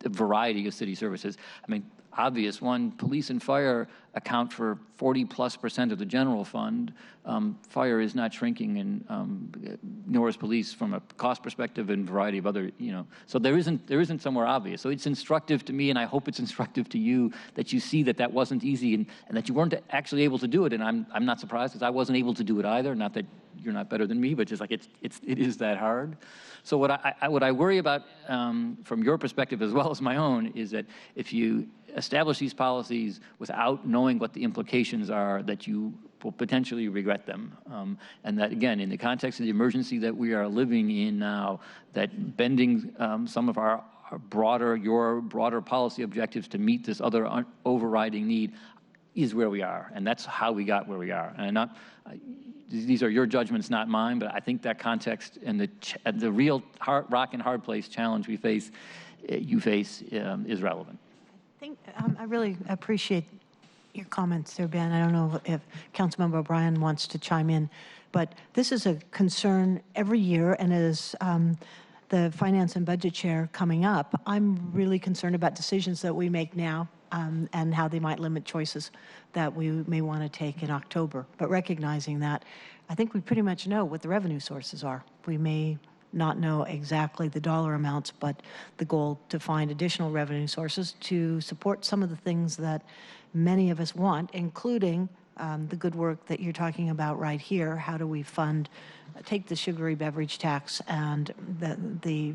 a variety of city services. I mean, obvious one, police and fire account for 40+% of the general fund. Fire is not shrinking, and nor is police from a cost perspective and variety of other, So there isn't somewhere obvious. So it's instructive to me, and I hope it's instructive to you, that you see that wasn't easy, and that you weren't actually able to do it. And I'm not surprised, because I wasn't able to do it either. Not that you're not better than me, but just like it is that hard. So what I worry about from your perspective as well as my own is that if you establish these policies without knowing what the implications are, that you will potentially regret them. And that, again, in the context of the emergency that we are living in now, that bending some of your broader policy objectives to meet this other overriding need is where we are. And that's how we got where we are. And these are your judgments, not mine, but I think that context and the real rock and hard place challenge you face is relevant. I really appreciate your comments there, Ben. I don't know if Councilmember O'Brien wants to chime in, but this is a concern every year, and as the Finance and Budget Chair coming up, I'm really concerned about decisions that we make now and how they might limit choices that we may want to take in October. But recognizing that, I think we pretty much know what the revenue sources are. We may not know exactly the dollar amounts, but the goal to find additional revenue sources to support some of the things that many of us want, including the good work that you're talking about right here. How do we take the sugary beverage tax and the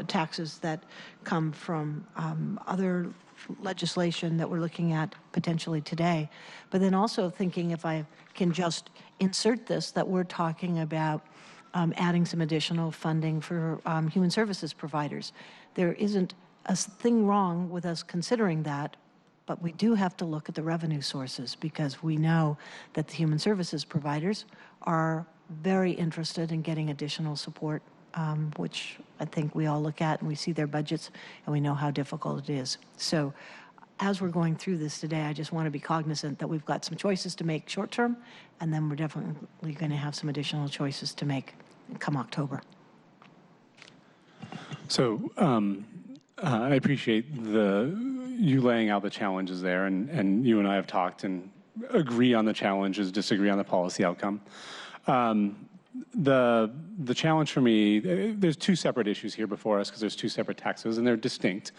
taxes that come from other legislation that we're looking at potentially today. But then also thinking, if I can just insert this, that we're talking about adding some additional funding for human services providers. There isn't a thing wrong with us considering that, but we do have to look at the revenue sources, because we know that the human services providers are very interested in getting additional support, which I think we all look at and we see their budgets and we know how difficult it is. So as we're going through this today, I just want to be cognizant that we've got some choices to make short term, and then we're definitely going to have some additional choices to make come October. So I appreciate you laying out the challenges there, and you and I have talked and agree on the challenges, disagree on the policy outcome. The challenge for me, there's two separate issues here before us, because there's two separate taxes and they're distinct.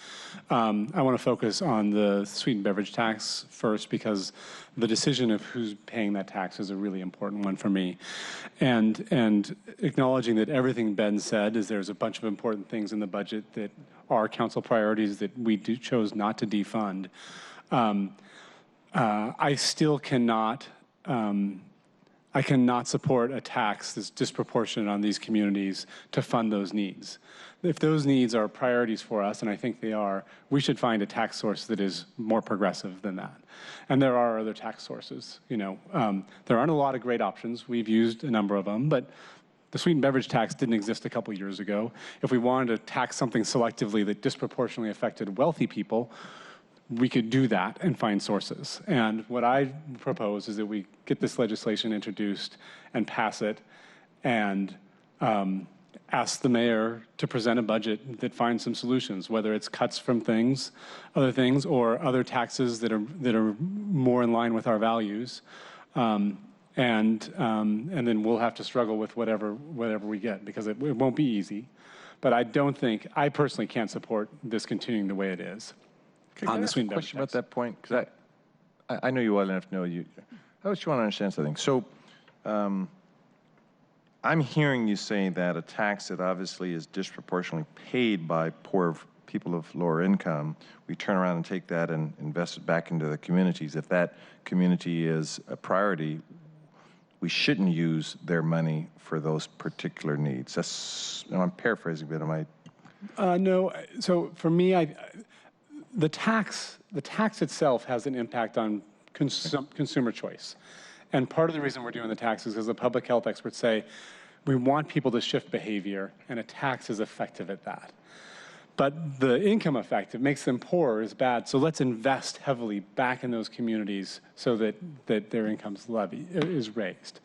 I want to focus on the sweetened beverage tax first, because the decision of who's paying that tax is a really important one for me. And acknowledging that everything Ben said is there's a bunch of important things in the budget that are council priorities that we chose not to defund. I still cannot I cannot support a tax that's disproportionate on these communities to fund those needs. If those needs are priorities for us, and I think they are, we should find a tax source that is more progressive than that. And there are other tax sources. There aren't a lot of great options. We've used a number of them, but the sweetened beverage tax didn't exist a couple years ago. If we wanted to tax something selectively that disproportionately affected wealthy people, we could do that and find sources. And what I propose is that we get this legislation introduced and pass it and ask the mayor to present a budget that finds some solutions, whether it's cuts from other things, or other taxes that are more in line with our values. And then we'll have to struggle with whatever we get, because it won't be easy. But I personally can't support this continuing the way it is. Can I ask a question about that point? Because I know you well enough to know you. I just want to understand something. So I'm hearing you say that a tax that obviously is disproportionately paid by poor people of lower income, we turn around and take that and invest it back into the communities. If that community is a priority, we shouldn't use their money for those particular needs. I'm paraphrasing, but am I? No. So for me, the tax itself has an impact on consumer choice. And part of the reason we're doing the tax is because the public health experts say we want people to shift behavior, and a tax is effective at that. But the income effect, it makes them poorer, is bad. So let's invest heavily back in those communities so that their income's is raised.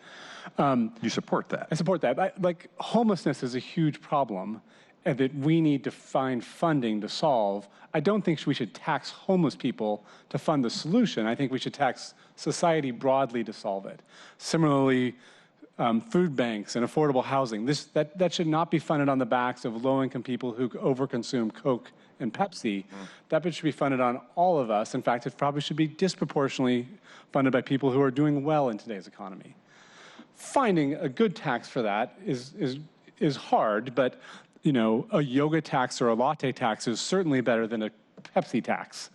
You support that? I support that. Homelessness is a huge problem, and that we need to find funding to solve. I don't think we should tax homeless people to fund the solution. I think we should tax society broadly to solve it. Similarly, food banks and affordable housing. That should not be funded on the backs of low-income people who overconsume Coke and Pepsi. That should be funded on all of us. In fact, it probably should be disproportionately funded by people who are doing well in today's economy. Finding a good tax for that is hard, but a yoga tax or a latte tax is certainly better than a Pepsi tax.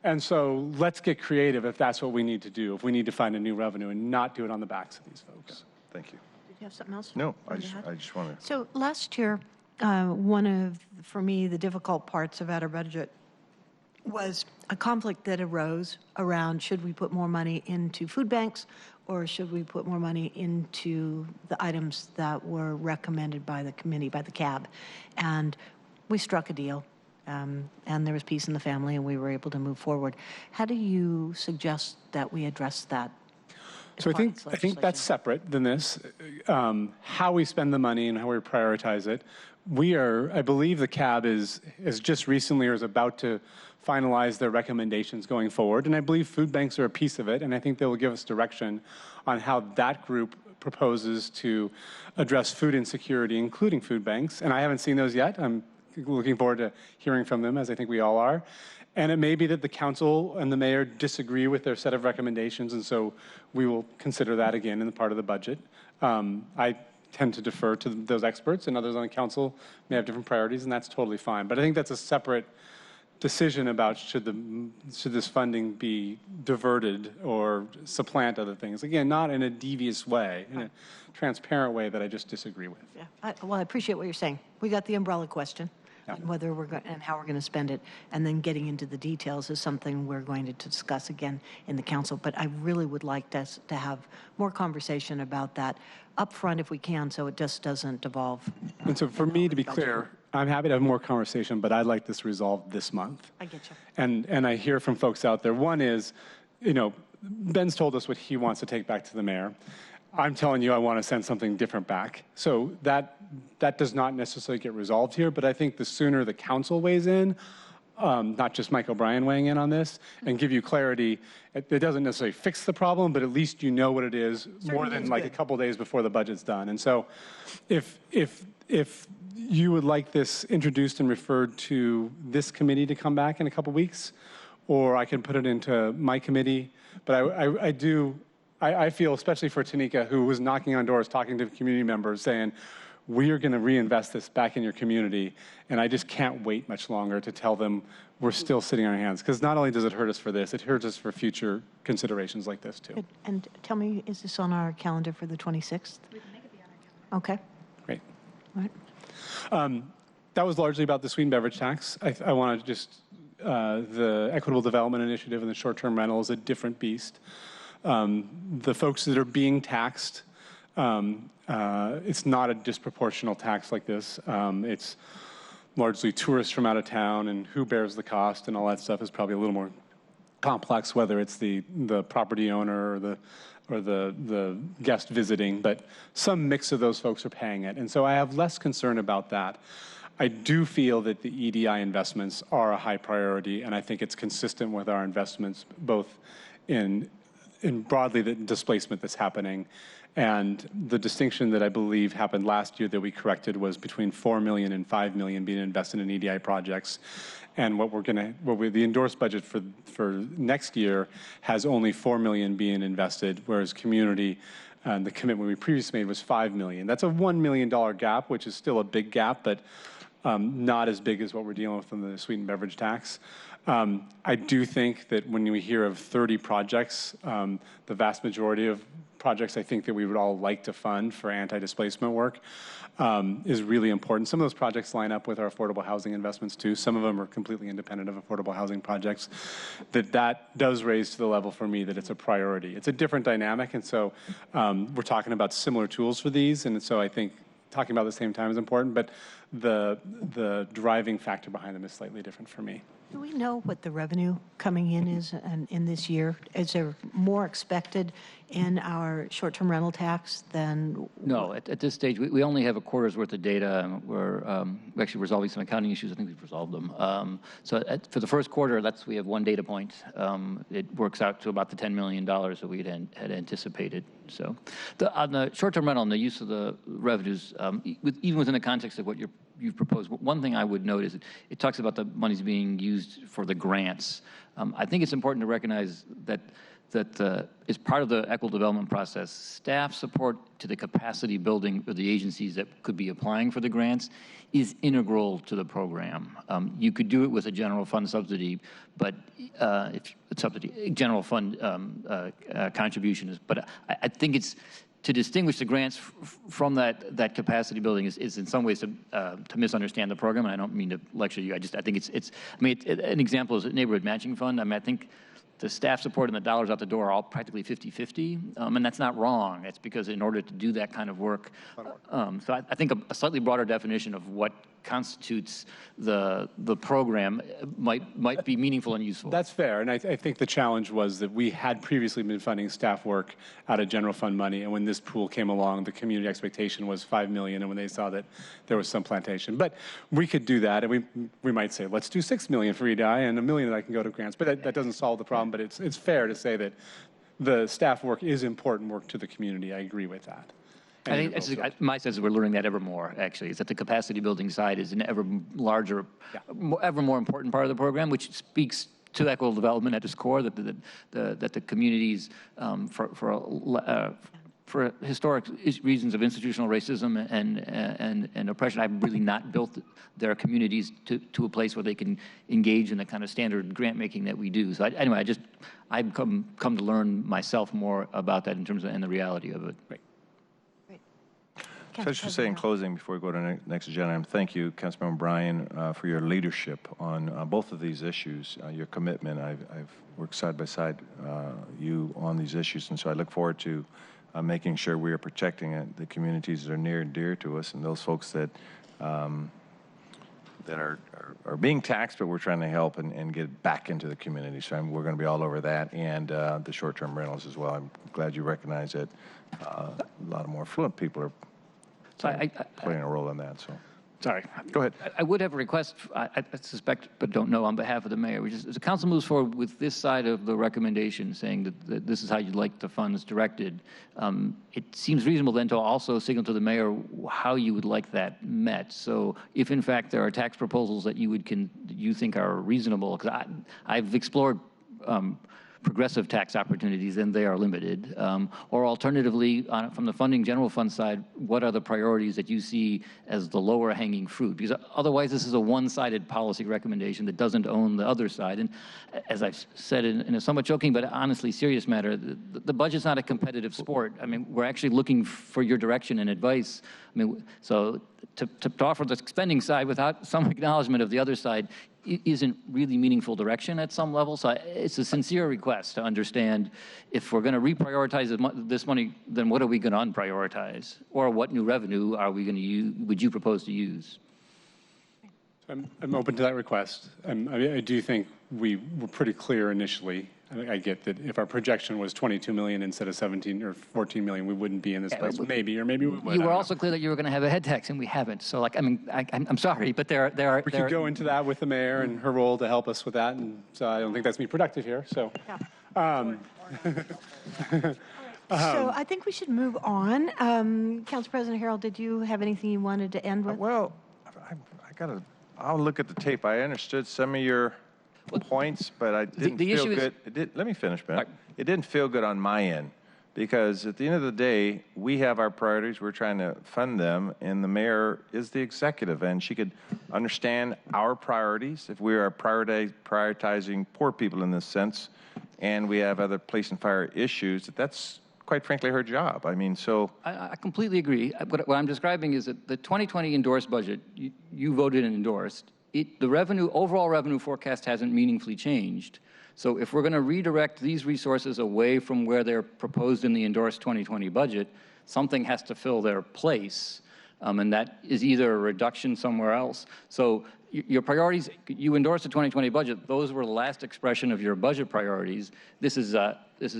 And so let's get creative if that's what we need to do, if we need to find a new revenue and not do it on the backs of these folks. Thank you. Did you have something else? No, I just want to. So last year, one of, for me, the difficult parts about our budget was a conflict that arose around, should we put more money into food banks, or should we put more money into the items that were recommended by the committee, by the CAB? And we struck a deal, and there was peace in the family, and we were able to move forward. How do you suggest that we address that? So I think that's separate than this. How we spend the money and how we prioritize it. I believe the CAB is just recently or is about to finalize their recommendations going forward. And I believe food banks are a piece of it. And I think they will give us direction on how that group proposes to address food insecurity, including food banks. And I haven't seen those yet. I'm looking forward to hearing from them, as I think we all are. And it may be that the council and the mayor disagree with their set of recommendations, and so we will consider that again in the part of the budget. I tend to defer to those experts, and others on the council may have different priorities, and that's totally fine. But I think that's a separate decision about should this funding be diverted or supplant other things. Again, not in a devious way, in a transparent way that I just disagree with. Yeah. Well, I appreciate what you're saying. We got the umbrella question. And whether we're going and how we're going to spend it, and then getting into the details is something we're going to discuss again in the council. But I really would like us to have more conversation about that up front if we can, so it just doesn't devolve. And so for me, to be clear, I'm happy to have more conversation, but I'd like this resolved this month. I get you. And I hear from folks out there. One is, Ben's told us what he wants to take back to the mayor. I'm telling you I want to send something different back. So that does not necessarily get resolved here, but I think the sooner the council weighs in, not just Mike O'Brien weighing in on this, and give you clarity, it doesn't necessarily fix the problem, but at least you know what it is more than like a couple days before the budget's done. And so if you would like this introduced and referred to this committee to come back in a couple weeks, or I can put it into my committee, but I feel, especially for Tanika, who was knocking on doors, talking to community members, saying, we are going to reinvest this back in your community, and I just can't wait much longer to tell them we're still sitting on our hands, because not only does it hurt us for this, it hurts us for future considerations like this too. Good. And tell me, is this on our calendar for the 26th? We can make it be on our calendar. Okay. Great. All right. That was largely about the Sweetened Beverage tax. I want to just, the Equitable Development Initiative and the short-term rental is a different beast. The folks that are being taxed, it's not a disproportional tax like this. It's largely tourists from out of town, and who bears the cost and all that stuff is probably a little more complex, whether it's the property owner or the guest visiting, but some mix of those folks are paying it. And so I have less concern about that. I do feel that the EDI investments are a high priority, and I think it's consistent with our investments, both in broadly the displacement that's happening. And the distinction that I believe happened last year that we corrected was between $4 million and $5 million being invested in EDI projects. And the endorsed budget for next year has only $4 million being invested, whereas community, the commitment we previously made was $5 million. That's a $1 million gap, which is still a big gap, but not as big as what we're dealing with in the Sweetened Beverage tax. I do think that when we hear of 30 projects, the vast majority of projects I think that we would all like to fund for anti-displacement work is really important. Some of those projects line up with our affordable housing investments too. Some of them are completely independent of affordable housing projects. That does raise to the level for me that it's a priority. It's a different dynamic, and so we're talking about similar tools for these, and so I think talking about at the same time is important, but the driving factor behind them is slightly different for me. Do we know what the revenue coming in is in this year? Is there more expected in our short-term rental tax than? No, at this stage, we only have a quarter's worth of data. We're actually resolving some accounting issues. I think we've resolved them. So for the first quarter, we have one data point. It works out to about the $10 million that we had anticipated. So on the short-term rental and the use of the revenues, even within the context of what you've proposed, one thing I would note is it talks about the monies being used for the grants. I think it's important to recognize that as part of the equitable development process, staff support to the capacity building of the agencies that could be applying for the grants is integral to the program. You could do it with a general fund subsidy, but general fund contribution is. But I think it's to distinguish the grants from that capacity building is in some ways to misunderstand the program. And I don't mean to lecture you. I think it's. I mean, an example is a neighborhood matching fund. I mean, I think the staff support and the dollars out the door are all practically 50-50, and that's not wrong. It's because in order to do that kind of work, so I think a slightly broader definition of what constitutes the program might be meaningful and useful. That's fair, and I think the challenge was that we had previously been funding staff work out of general fund money, and when this pool came along, the community expectation was $5 million, and when they saw that there was some plantation. But we could do that, and we might say, let's do $6 million for EDI and $1 million that I can go to grants, but that doesn't solve the problem, but it's fair to say that the staff work is important work to the community. I agree with that. I think my sense is we're learning that ever more, actually, is that the capacity building side is an ever larger, ever more important part of the program, which speaks to equitable development at its core, that the communities, for historic reasons of institutional racism and oppression, have really not built their communities to a place where they can engage in the kind of standard grant making that we do. So anyway, I've come to learn myself more about that in terms of and the reality of it. Right. So I should say in closing, before we go to the next agenda item, thank you, Councilmember Bryan, for your leadership on both of these issues, your commitment. I've worked side by side you on these issues, and so I look forward to making sure we are protecting the communities that are near and dear to us and those folks that that are being taxed, but we're trying to help and get back into the community. So we're going to be all over that and the short-term rentals as well. I'm glad you recognize that a lot of more affluent people are playing a role in that. So, sorry. Go ahead. I would have a request, I suspect, but don't know, on behalf of the mayor. Which is, as the council moves forward with this side of the recommendation, saying that this is how you'd like the funds directed, it seems reasonable then to also signal to the mayor how you would like that met. So if, in fact, there are tax proposals that you think are reasonable, because I've explored progressive tax opportunities, then they are limited. Or alternatively, from the funding general fund side, what are the priorities that you see as the lower hanging fruit? Because otherwise, this is a one-sided policy recommendation that doesn't own the other side. And as I've said in a somewhat joking but honestly serious matter, the budget's not a competitive sport. I mean, we're actually looking for your direction and advice. I mean, so to offer the spending side without some acknowledgement of the other side isn't really meaningful direction at some level. So it's a sincere request to understand if we're going to reprioritize this money, then what are we going to unprioritize? Or what new revenue are we going to use, would you propose to use? I'm open to that request. I do think we were pretty clear initially. I get that if our projection was 22 million instead of 17 or 14 million, we wouldn't be in this place. Maybe, or maybe we would. You were also clear that you were going to have a head tax, and we haven't. So, like, I mean, I'm sorry, but there are. We could go into that with the mayor and her role to help us with that, and so I don't think that's me productive here. So. Yeah. So I think we should move on. Council President Harrell, did you have anything you wanted to end with? Well, I'll look at the tape. I understood some of your points, but I didn't feel good. Let me finish, Ben. It didn't feel good on my end because at the end of the day, we have our priorities. We're trying to fund them, and the mayor is the executive, and she could understand our priorities if we are prioritizing poor people in this sense, and we have other police and fire issues. That's quite frankly her job. I mean, so I completely agree. What I'm describing is that the 2020 endorsed budget you voted and endorsed. The overall revenue forecast hasn't meaningfully changed. So if we're going to redirect these resources away from where they're proposed in the endorsed 2020 budget, something has to fill their place, and that is either a reduction somewhere else. So your priorities, you endorsed the 2020 budget. Those were the last expression of your budget priorities. This is a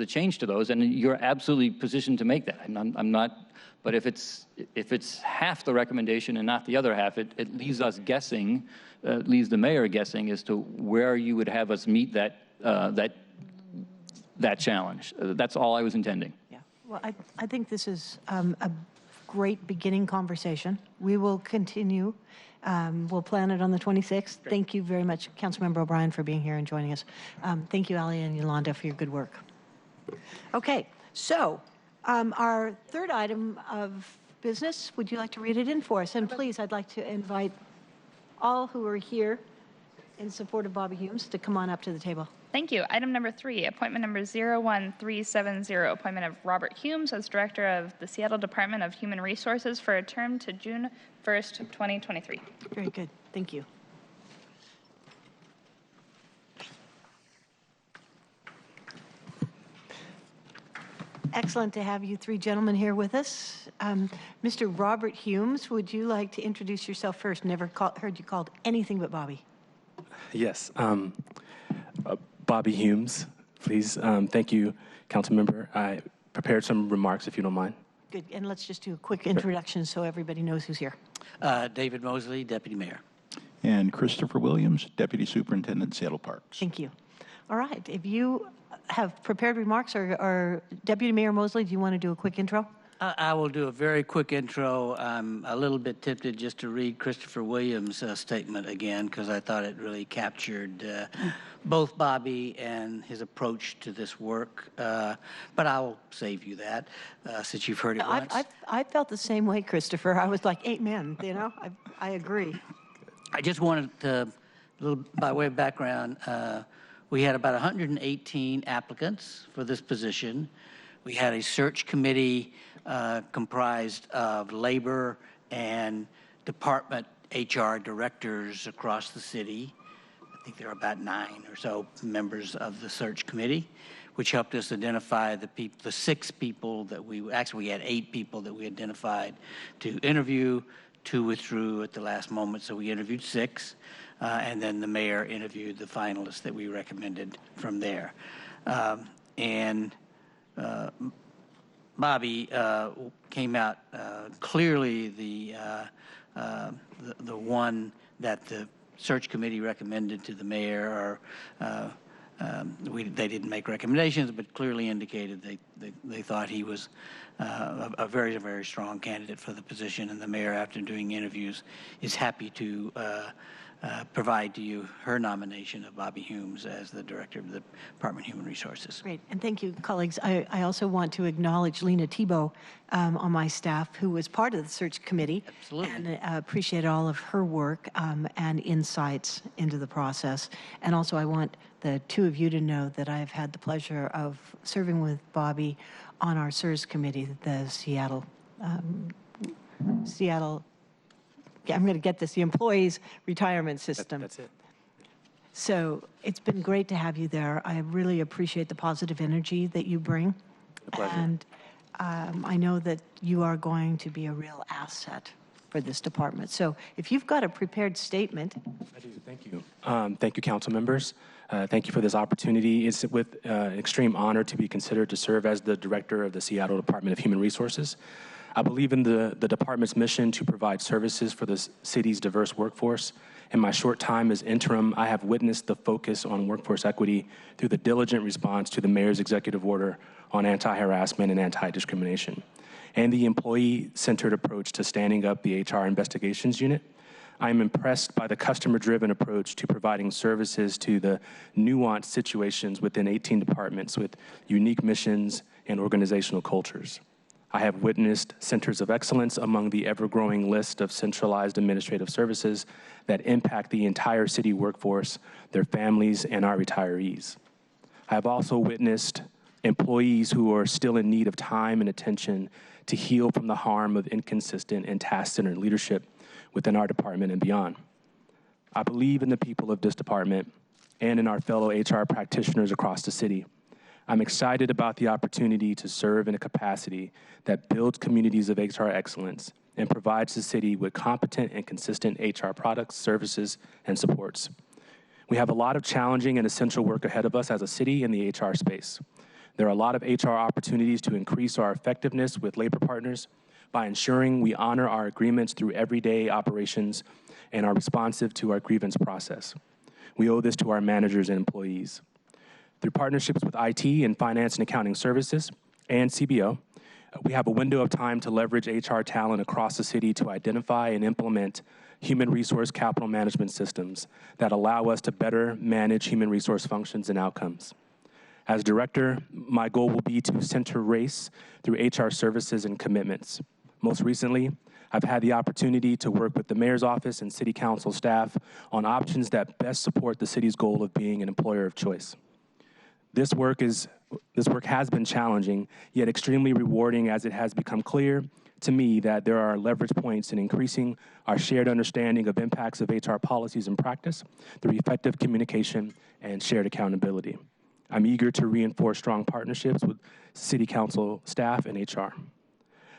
change to those, and you're absolutely positioned to make that. I'm not. But if it's half the recommendation and not the other half, it leaves us guessing, leaves the mayor guessing as to where you would have us meet that challenge. That's all I was intending. Yeah. Well, I think this is a great beginning conversation. We will continue. We'll plan it on the 26th. Great. Thank you very much, Councilmember O'Brien, for being here and joining us. Thank you, Ali and Yolanda, for your good work. Okay, so our third item of business, would you like to read it in for us? And please, I'd like to invite all who are here in support of Bobby Humes to come on up to the table. Thank you. Item number 3, appointment number 01370, appointment of Robert Humes as Director of the Seattle Department of Human Resources for a term to June 1st, 2023. Very good. Thank you. Excellent to have you three gentlemen here with us. Mr. Robert Humes, would you like to introduce yourself first? Never heard you called anything but Bobby. Yes. Bobby Humes, please. Thank you, Council Member. I prepared some remarks, if you don't mind. Good. And let's just do a quick introduction so everybody knows who's here. David Mosley, Deputy Mayor. And Christopher Williams, Deputy Superintendent, Seattle Parks. Thank you. All right. If you have prepared remarks, or Deputy Mayor Mosley, do you want to do a quick intro? I will do a very quick intro. I'm a little bit tempted just to read Christopher Williams' statement again because I thought it really captured both Bobby and his approach to this work. But I'll save you that since you've heard it once. I felt the same way, Christopher. I was like, amen, you know? I agree. I just wanted to, a little by way of background, we had about 118 applicants for this position. We had a search committee comprised of labor and department HR directors across the city. I think there are about 9 or so members of the search committee, which helped us identify the 6 people that we had 8 people that we identified to interview. 2 withdrew at the last moment, so we interviewed 6. And then the mayor interviewed the finalists that we recommended from there. Bobby came out clearly the one that the search committee recommended to the mayor. They didn't make recommendations, but clearly indicated they thought he was a very, very strong candidate for the position. And the mayor, after doing interviews, is happy to provide to you her nomination of Bobby Humes as the Director of the Department of Human Resources. Great, and thank you, colleagues. I also want to acknowledge Lena Tebow on my staff, who was part of the search committee. Absolutely. And appreciate all of her work and insights into the process. And also I want the two of you to know that I've had the pleasure of serving with Bobby on our SERS committee, the Seattle, I'm going to get this, the Employees Retirement System. That's it. So it's been great to have you there. I really appreciate the positive energy that you bring. A pleasure. And I know that you are going to be a real asset for this department. So if you've got a prepared statement. I do, thank you. Thank you, council members. Thank you for this opportunity. It's with extreme honor to be considered to serve as the director of the Seattle Department of Human Resources. I believe in the department's mission to provide services for the city's diverse workforce. In my short time as interim, I have witnessed the focus on workforce equity through the diligent response to the mayor's executive order on anti-harassment and anti-discrimination, and the employee-centered approach to standing up the HR investigations unit. I am impressed by the customer-driven approach to providing services to the nuanced situations within 18 departments with unique missions and organizational cultures. I have witnessed centers of excellence among the ever-growing list of centralized administrative services that impact the entire city workforce, their families, and our retirees. I have also witnessed employees who are still in need of time and attention to heal from the harm of inconsistent and task-centered leadership within our department and beyond. I believe in the people of this department and in our fellow HR practitioners across the city. I'm excited about the opportunity to serve in a capacity that builds communities of HR excellence and provides the city with competent and consistent HR products, services, and supports. We have a lot of challenging and essential work ahead of us as a city in the HR space. There are a lot of HR opportunities to increase our effectiveness with labor partners by ensuring we honor our agreements through everyday operations and are responsive to our grievance process. We owe this to our managers and employees. Through partnerships with IT and finance and accounting services and CBO, we have a window of time to leverage HR talent across the city to identify and implement human resource capital management systems that allow us to better manage human resource functions and outcomes. As director, my goal will be to center race through HR services and commitments. Most recently, I've had the opportunity to work with the mayor's office and city council staff on options that best support the city's goal of being an employer of choice. This work has been challenging, yet extremely rewarding, as it has become clear to me that there are leverage points in increasing our shared understanding of impacts of HR policies and practice through effective communication and shared accountability. I'm eager to reinforce strong partnerships with city council staff and HR.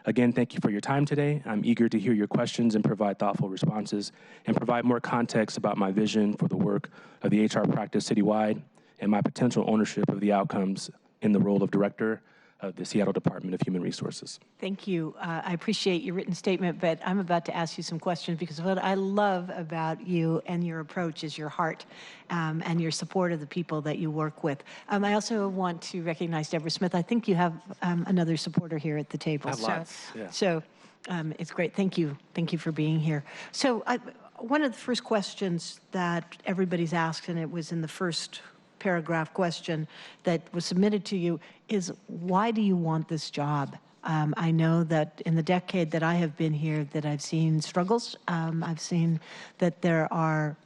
Again, thank you for your time today. I'm eager to hear your questions and provide thoughtful responses and provide more context about my vision for the work of the HR practice citywide and my potential ownership of the outcomes in the role of director of the Seattle Department of Human Resources. Thank you. I appreciate your written statement, but I'm about to ask you some questions because what I love about you and your approach is your heart and your support of the people that you work with. I also want to recognize Deborah Smith. I think you have another supporter here at the table. I have lots, yeah. So it's great. Thank you. Thank you for being here. So one of the first questions that everybody's asked, and it was in the first paragraph question that was submitted to you, is why do you want this job? I know that in the decade that I have been here that I've seen struggles. I've seen that there are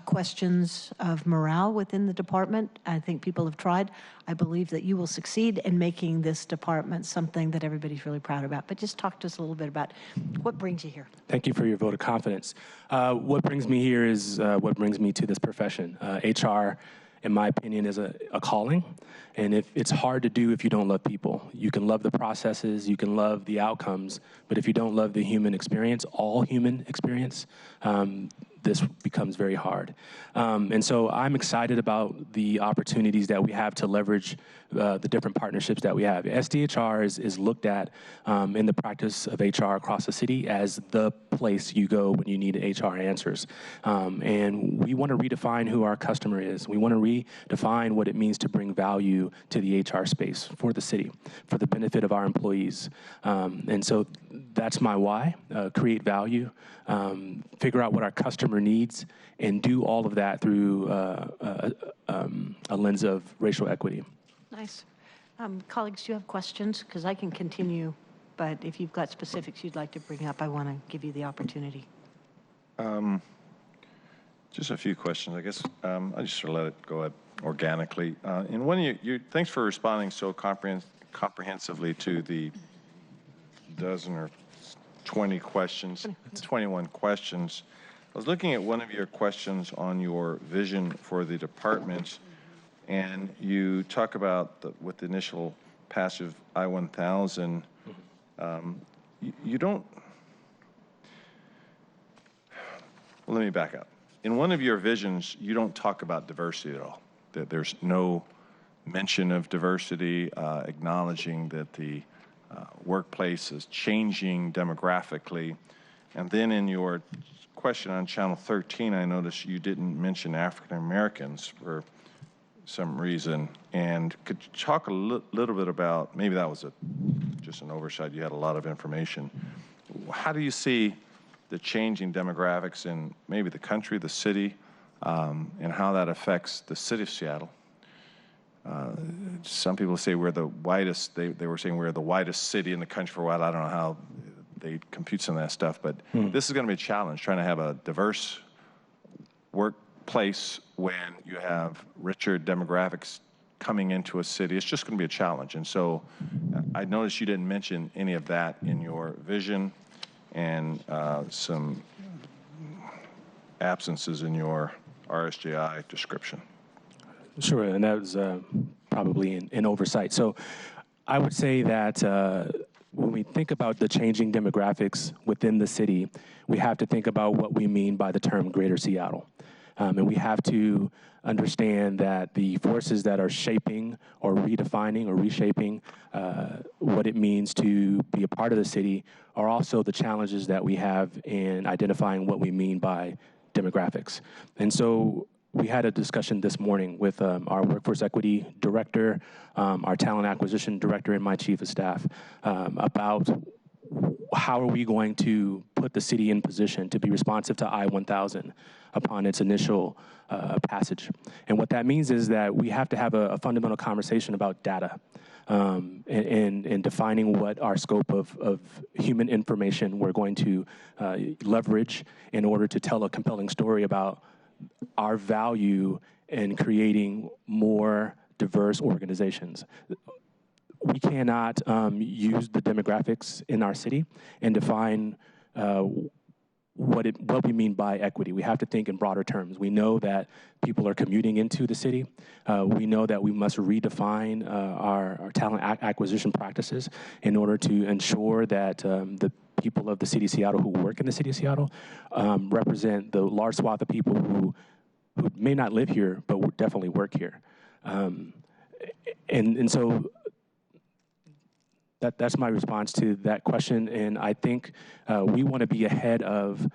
questions of morale within the department. I think people have tried. I believe that you will succeed in making this department something that everybody's really proud about. But just talk to us a little bit about what brings you here. Thank you for your vote of confidence. What brings me here is what brings me to this profession. HR, in my opinion, is a calling. And if it's hard to do if you don't love people. You can love the processes, you can love the outcomes, but if you don't love the human experience, all human experience, this becomes very hard. And so I'm excited about the opportunities that we have to leverage the different partnerships that we have. SDHR is looked at in the practice of HR across the city as the place you go when you need HR answers. And we want to redefine who our customer is. We want to redefine what it means to bring value to the HR space for the city, for the benefit of our employees. And so that's my why, create value, figure out what our customer needs, and do all of that through a lens of racial equity. Nice. Colleagues, do you have questions? Because I can continue, but if you've got specifics you'd like to bring up, I want to give you the opportunity. Just a few questions, I guess. I'll just sort of let it go organically. In one of thanks for responding so comprehensively to the dozen or 20 questions, 21 questions. I was looking at one of your questions on your vision for the department, and you talk about with the initial passive I-1000, you don't, well, let me back up. In one of your visions, you don't talk about diversity at all. That there's no mention of diversity, acknowledging that the workplace is changing demographically. And then in your question on Channel 13, I noticed you didn't mention African Americans for some reason. And could you talk a little bit about, maybe that was just an oversight, you had a lot of information. How do you see the changing demographics in maybe the country, the city, and how that affects the city of Seattle? Some people say we're the whitest, they were saying we're the whitest city in the country for a while. I don't know how they compute some of that stuff, but this is going to be a challenge, trying to have a diverse workplace when you have richer demographics coming into a city. It's just going to be a challenge. And so I noticed you didn't mention any of that in your vision, and some absences in your RSJI description. Sure, and that was probably an oversight. So I would say that when we think about the changing demographics within the city, we have to think about what we mean by the term Greater Seattle. And we have to understand that the forces that are shaping or redefining or reshaping what it means to be a part of the city are also the challenges that we have in identifying what we mean by demographics. And so we had a discussion this morning with our workforce equity director, our talent acquisition director, and my chief of staff about how are we going to put the city in position to be responsive to I-1000 upon its initial passage. And what that means is that we have to have a fundamental conversation about data and defining what our scope of human information we're going to leverage in order to tell a compelling story about our value in creating more diverse organizations. We cannot use the demographics in our city and define what we mean by equity. We have to think in broader terms. We know that people are commuting into the city. We know that we must redefine our talent acquisition practices in order to ensure that the people of the city of Seattle who work in the city of Seattle represent the large swath of people who may not live here, but definitely work here. And so that's my response to that question. And I think we want to be ahead of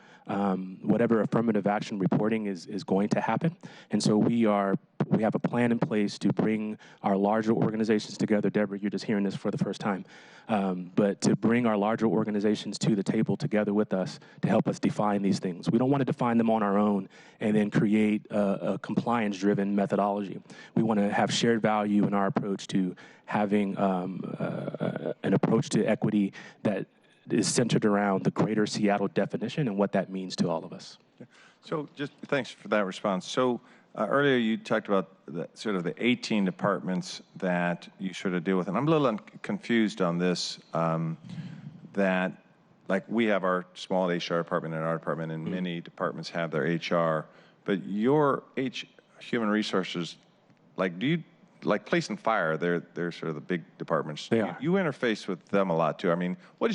whatever affirmative action reporting is going to happen. And so we have a plan in place to bring our larger organizations together. Deborah, you're just hearing this for the first time. But to bring our larger organizations to the table together with us to help us define these things. We don't want to define them on our own and then create a compliance-driven methodology. We want to have shared value in our approach to having an approach to equity that is centered around the greater Seattle definition and what that means to all of us. So just thanks for that response. So earlier you talked about the 18 departments that you sort of deal with, and I'm a little confused on this, that like we have our small HR department in our department, and many departments have their HR, but your human resources, like like police and fire, they're sort of the big departments. They are. You interface with them a lot too. I mean, I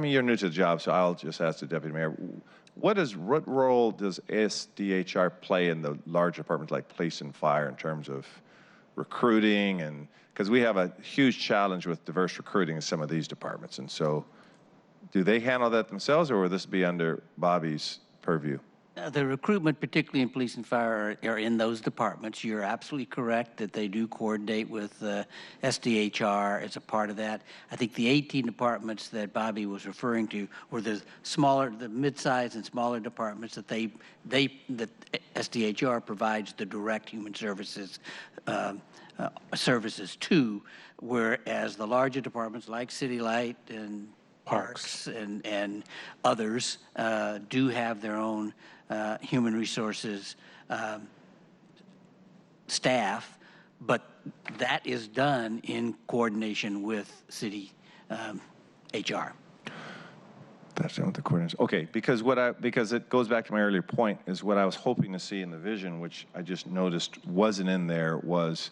mean, you're new to the job, so I'll just ask the deputy mayor. What role does SDHR play in the large departments like police and fire in terms of recruiting? And because we have a huge challenge with diverse recruiting in some of these departments, and so do they handle that themselves, or will this be under Bobby's purview? The recruitment, particularly in police and fire, are in those departments. You're absolutely correct that they do coordinate with SDHR as a part of that. I think the 18 departments that Bobby was referring to were the smaller, the mid-sized and smaller departments that that SDHR provides the direct human services services to, whereas the larger departments like City Light and Parks and others do have their own human resources staff, but that is done in coordination with city HR. That's done with the coordinators. Okay, because because it goes back to my earlier point, is what I was hoping to see in the vision, which I just noticed wasn't in there, was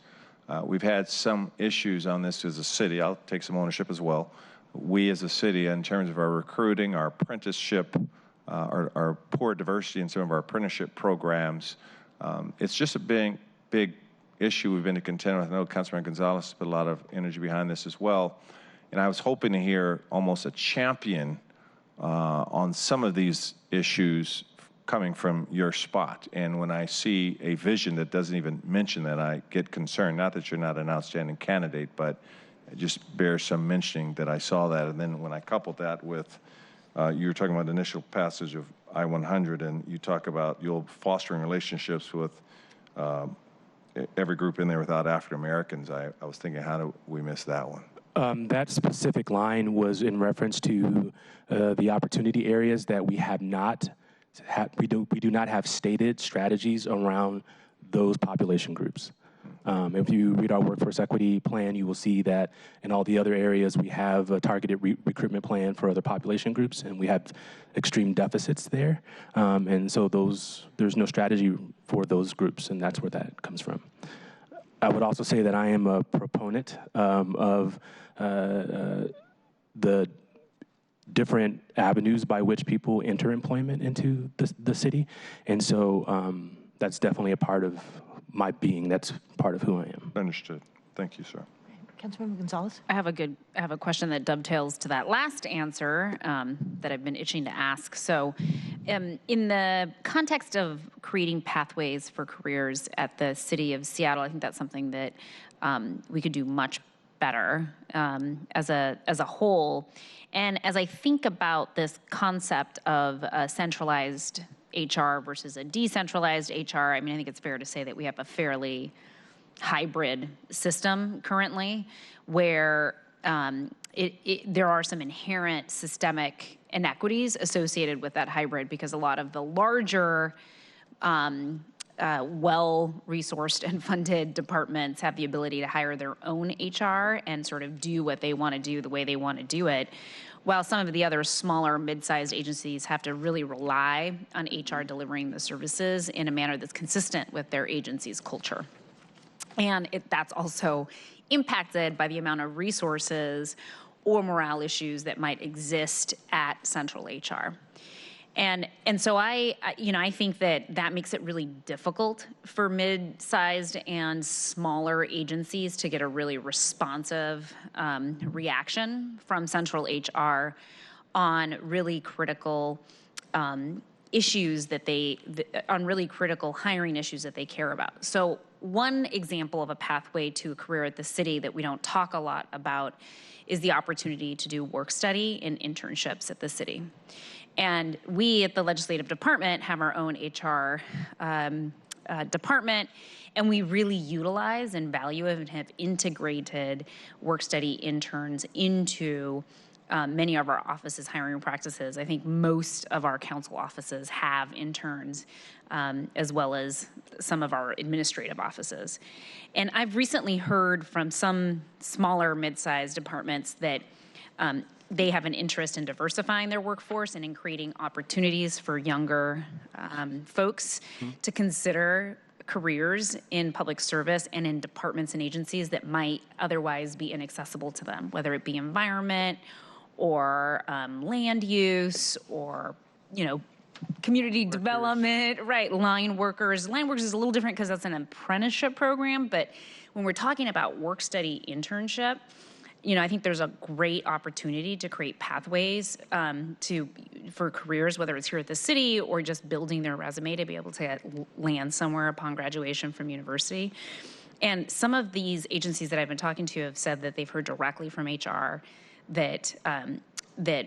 we've had some issues on this as a city. I'll take some ownership as well. We as a city, in terms of our recruiting, our apprenticeship, our poor diversity in some of our apprenticeship programs, it's just a big issue we've been to contend with. I know Councilman Gonzalez put a lot of energy behind this as well. And I was hoping to hear almost a champion on some of these issues coming from your spot. And when I see a vision that doesn't even mention that, I get concerned. Not that you're not an outstanding candidate, but it just bears some mentioning that I saw that. And then when I coupled that with, you were talking about the initial passage of I-100, and you talk about you'll fostering relationships with every group in there without African Americans. I was thinking, how do we miss that one? That specific line was in reference to the opportunity areas that we have not, we do not have stated strategies around those population groups. If you read our workforce equity plan, you will see that in all the other areas we have a targeted recruitment plan for other population groups, and we have extreme deficits there. And so there's no strategy for those groups, and that's where that comes from. I would also say that I am a proponent of the different avenues by which people enter employment into the city. And so that's definitely a part of my being. That's part of who I am. Understood. Thank you, sir. Councilmember Gonzalez? I have a question that dovetails to that last answer that I've been itching to ask. So in the context of creating pathways for careers at the city of Seattle, I think that's something that we could do much better as a whole. And as I think about this concept of a centralized HR versus a decentralized HR, I mean, I think it's fair to say that we have a fairly hybrid system currently where there are some inherent systemic inequities associated with that hybrid, because a lot of the larger well-resourced and funded departments have the ability to hire their own HR and sort of do what they want to do the way they want to do it, while some of the other smaller, mid-sized agencies have to really rely on HR delivering the services in a manner that's consistent with their agency's culture. And that's also impacted by the amount of resources or morale issues that might exist at central HR. And so I think that makes it really difficult for mid-sized and smaller agencies to get a really responsive reaction from central HR on really critical issues on really critical hiring issues that they care about. So one example of a pathway to a career at the city that we don't talk a lot about is the opportunity to do work study and internships at the city. And we at the legislative department have our own HR department, and we really utilize and value and have integrated work study interns into many of our offices' hiring practices. I think most of our council offices have interns, as well as some of our administrative offices. And I've recently heard from some smaller, mid-sized departments that they have an interest in diversifying their workforce and in creating opportunities for younger folks to consider careers in public service and in departments and agencies that might otherwise be inaccessible to them, whether it be environment or land use or, community development, right, line workers. Line workers is a little different because that's an apprenticeship program, but when we're talking about work study internship, I think there's a great opportunity to create pathways for careers, whether it's here at the city or just building their resume to be able to land somewhere upon graduation from university. And some of these agencies that I've been talking to have said that they've heard directly from HR that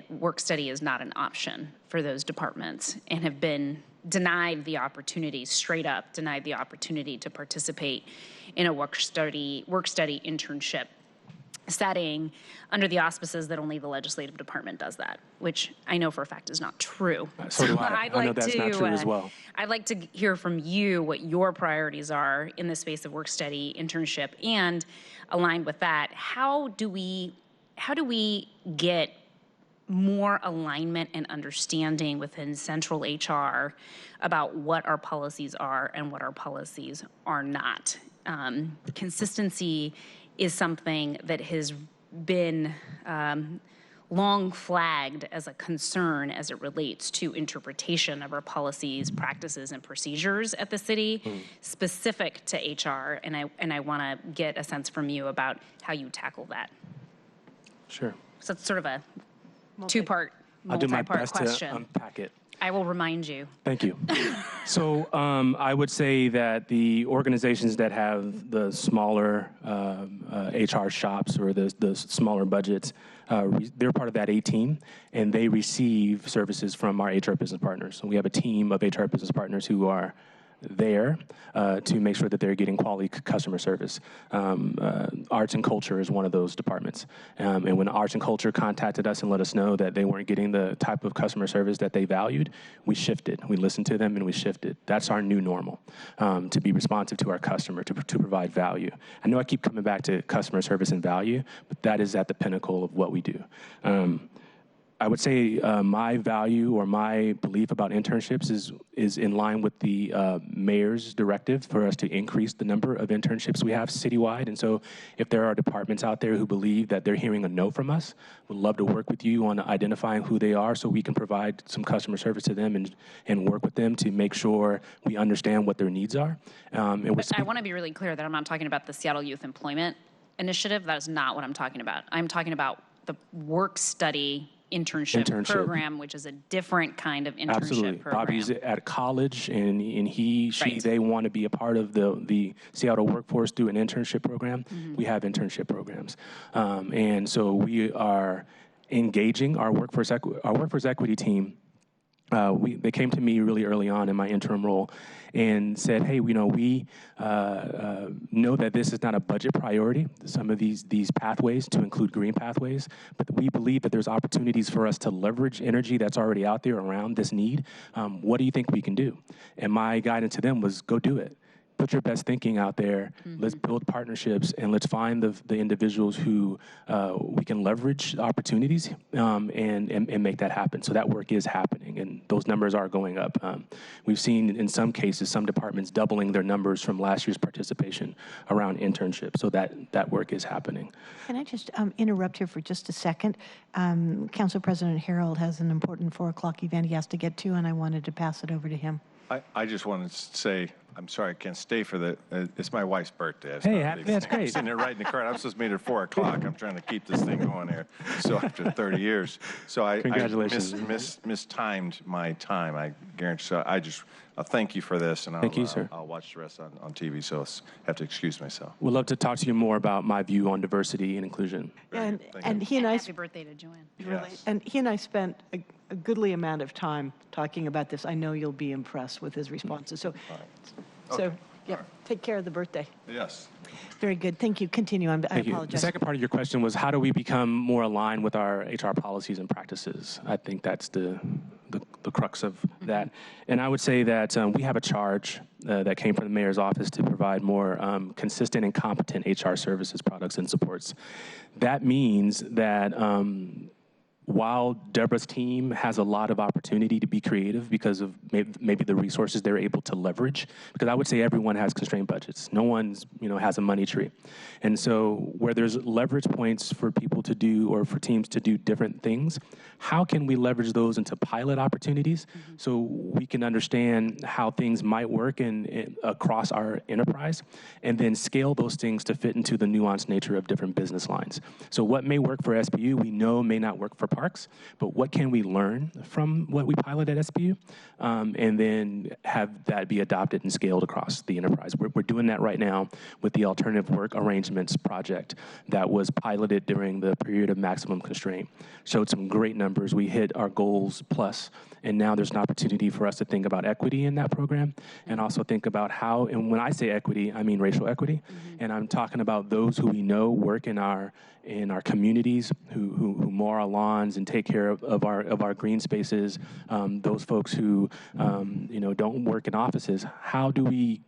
work study is not an option for those departments and have been denied the opportunity, straight up denied the opportunity to participate in a work study internship setting under the auspices that only the legislative department does that, which I know for a fact is not true. So do I. I know that's not true as well. I'd like to hear from you what your priorities are in the space of work study internship, and aligned with that, how do we get more alignment and understanding within central HR about what our policies are and what our policies are not. Consistency is something that has been long flagged as a concern as it relates to interpretation of our policies, practices, and procedures at the city, specific to HR, and I want to get a sense from you about how you tackle that. Sure. So it's sort of a two-part, I'll do my multi-part best question. to unpack it. I will remind you. Thank you. So I would say that the organizations that have the smaller HR shops or the smaller budgets, they're part of that A team, and they receive services from our HR business partners. So we have a team of HR business partners who are there to make sure that they're getting quality customer service. Arts and culture is one of those departments. And when arts and culture contacted us and let us know that they weren't getting the type of customer service that they valued, we shifted. We listened to them and we shifted. That's our new normal, to be responsive to our customer, to provide value. I know I keep coming back to customer service and value, but that is at the pinnacle of what we do. I would say my value or my belief about internships is in line with the mayor's directive for us to increase the number of internships we have citywide. And so if there are departments out there who believe that they're hearing a no from us, we'd love to work with you on identifying who they are so we can provide some customer service to them and work with them to make sure we understand what their needs are. But I want to be really clear that I'm not talking about the Seattle Youth Employment Initiative. That is not what I'm talking about. I'm talking about the work study internship program, which is a different kind of internship Absolutely. program. Bobby's at college, and they want to be a part of the Seattle workforce through an internship program. We have internship programs. And so we are engaging our workforce equity team. They came to me really early on in my interim role and said, hey, we know that this is not a budget priority, some of these pathways to include green pathways, but we believe that there's opportunities for us to leverage energy that's already out there around this need. What do you think we can do? And my guidance to them was go do it. Put your best thinking out there. Let's build partnerships, and let's find the individuals who we can leverage opportunities and make that happen. So that work is happening, and those numbers are going up. We've seen in some cases some departments doubling their numbers from last year's participation around internships. So that work is happening. Can I just interrupt here for just a second? Council President Harold has an important 4 o'clock event he has to get to, and I wanted to pass it over to him. I just wanted to say, I'm sorry I can't stay for it's my wife's birthday. That's great. I'm sitting there writing the card. I'm supposed to meet her at 4 o'clock. I'm trying to keep this thing going here. So after 30 years. So I mistimed my time, I guarantee. So I'll thank you for this, and I'll watch the rest on TV, so I have to excuse myself. We'd love to talk to you more about my view on diversity and inclusion. And he and I happy birthday to Joanne. Yes. And he and I spent a goodly amount of time talking about this. I know you'll be impressed with his responses. Take care of the birthday. Yes. Very good. Thank you. Continue. I apologize. The second part of your question was, how do we become more aligned with our HR policies and practices? I think that's the crux of that. And I would say that we have a charge that came from the mayor's office to provide more consistent and competent HR services, products, and supports. That means that while Deborah's team has a lot of opportunity to be creative because of maybe the resources they're able to leverage, because I would say everyone has constrained budgets. No one's, has a money tree. And so where there's leverage points for people to do or for teams to do different things, how can we leverage those into pilot opportunities so we can understand how things might work across our enterprise and then scale those things to fit into the nuanced nature of different business lines. So what may work for SPU, we know may not work for parks, but what can we learn from what we pilot at SPU and then have that be adopted and scaled across the enterprise. We're doing that right now with the alternative work arrangements project that was piloted during the period of maximum constraint. Showed some great numbers. We hit our goals plus, and now there's an opportunity for us to think about equity in that program and also think about how, and when I say equity, I mean racial equity, and I'm talking about those who we know work in our communities, who mow our lawns and take care of our green spaces, those folks who don't work in offices. How do we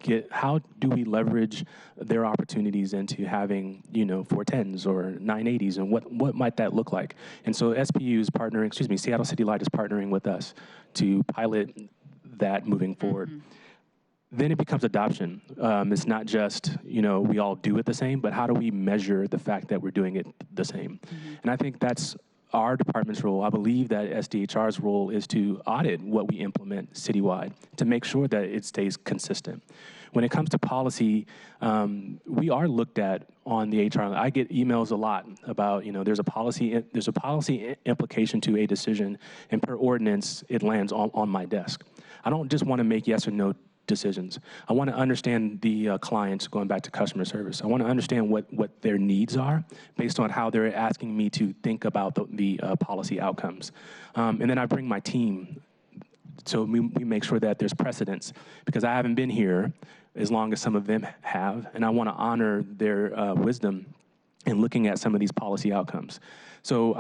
leverage their opportunities into having 410s or 980s, and what might that look like? And so SPU is partnering, Seattle City Light is partnering with us to pilot that moving forward. Then it becomes adoption. It's not just, we all do it the same, but how do we measure the fact that we're doing it the same? And I think that's our department's role. I believe that SDHR's role is to audit what we implement citywide to make sure that it stays consistent. When it comes to policy, we are looked at on the HR. I get emails a lot about, there's a policy implication to a decision, and per ordinance, it lands on my desk. I don't just want to make yes or no decisions. I want to understand the clients, going back to customer service. I want to understand what their needs are based on how they're asking me to think about the policy outcomes. And then I bring my team so we make sure that there's precedence, because I haven't been here as long as some of them have, and I want to honor their wisdom in looking at some of these policy outcomes. So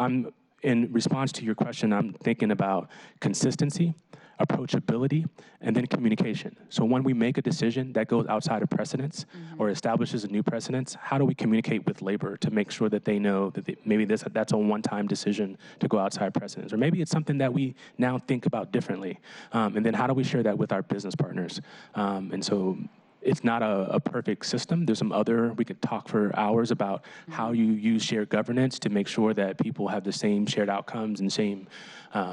in response to your question, I'm thinking about consistency, approachability, and then communication. So when we make a decision that goes outside of precedence or establishes a new precedence, how do we communicate with labor to make sure that they know that maybe that's a one-time decision to go outside precedence, or maybe it's something that we now think about differently. And then how do we share that with our business partners? And so it's not a perfect system. There's some we could talk for hours about how you use shared governance to make sure that people have the same shared outcomes and same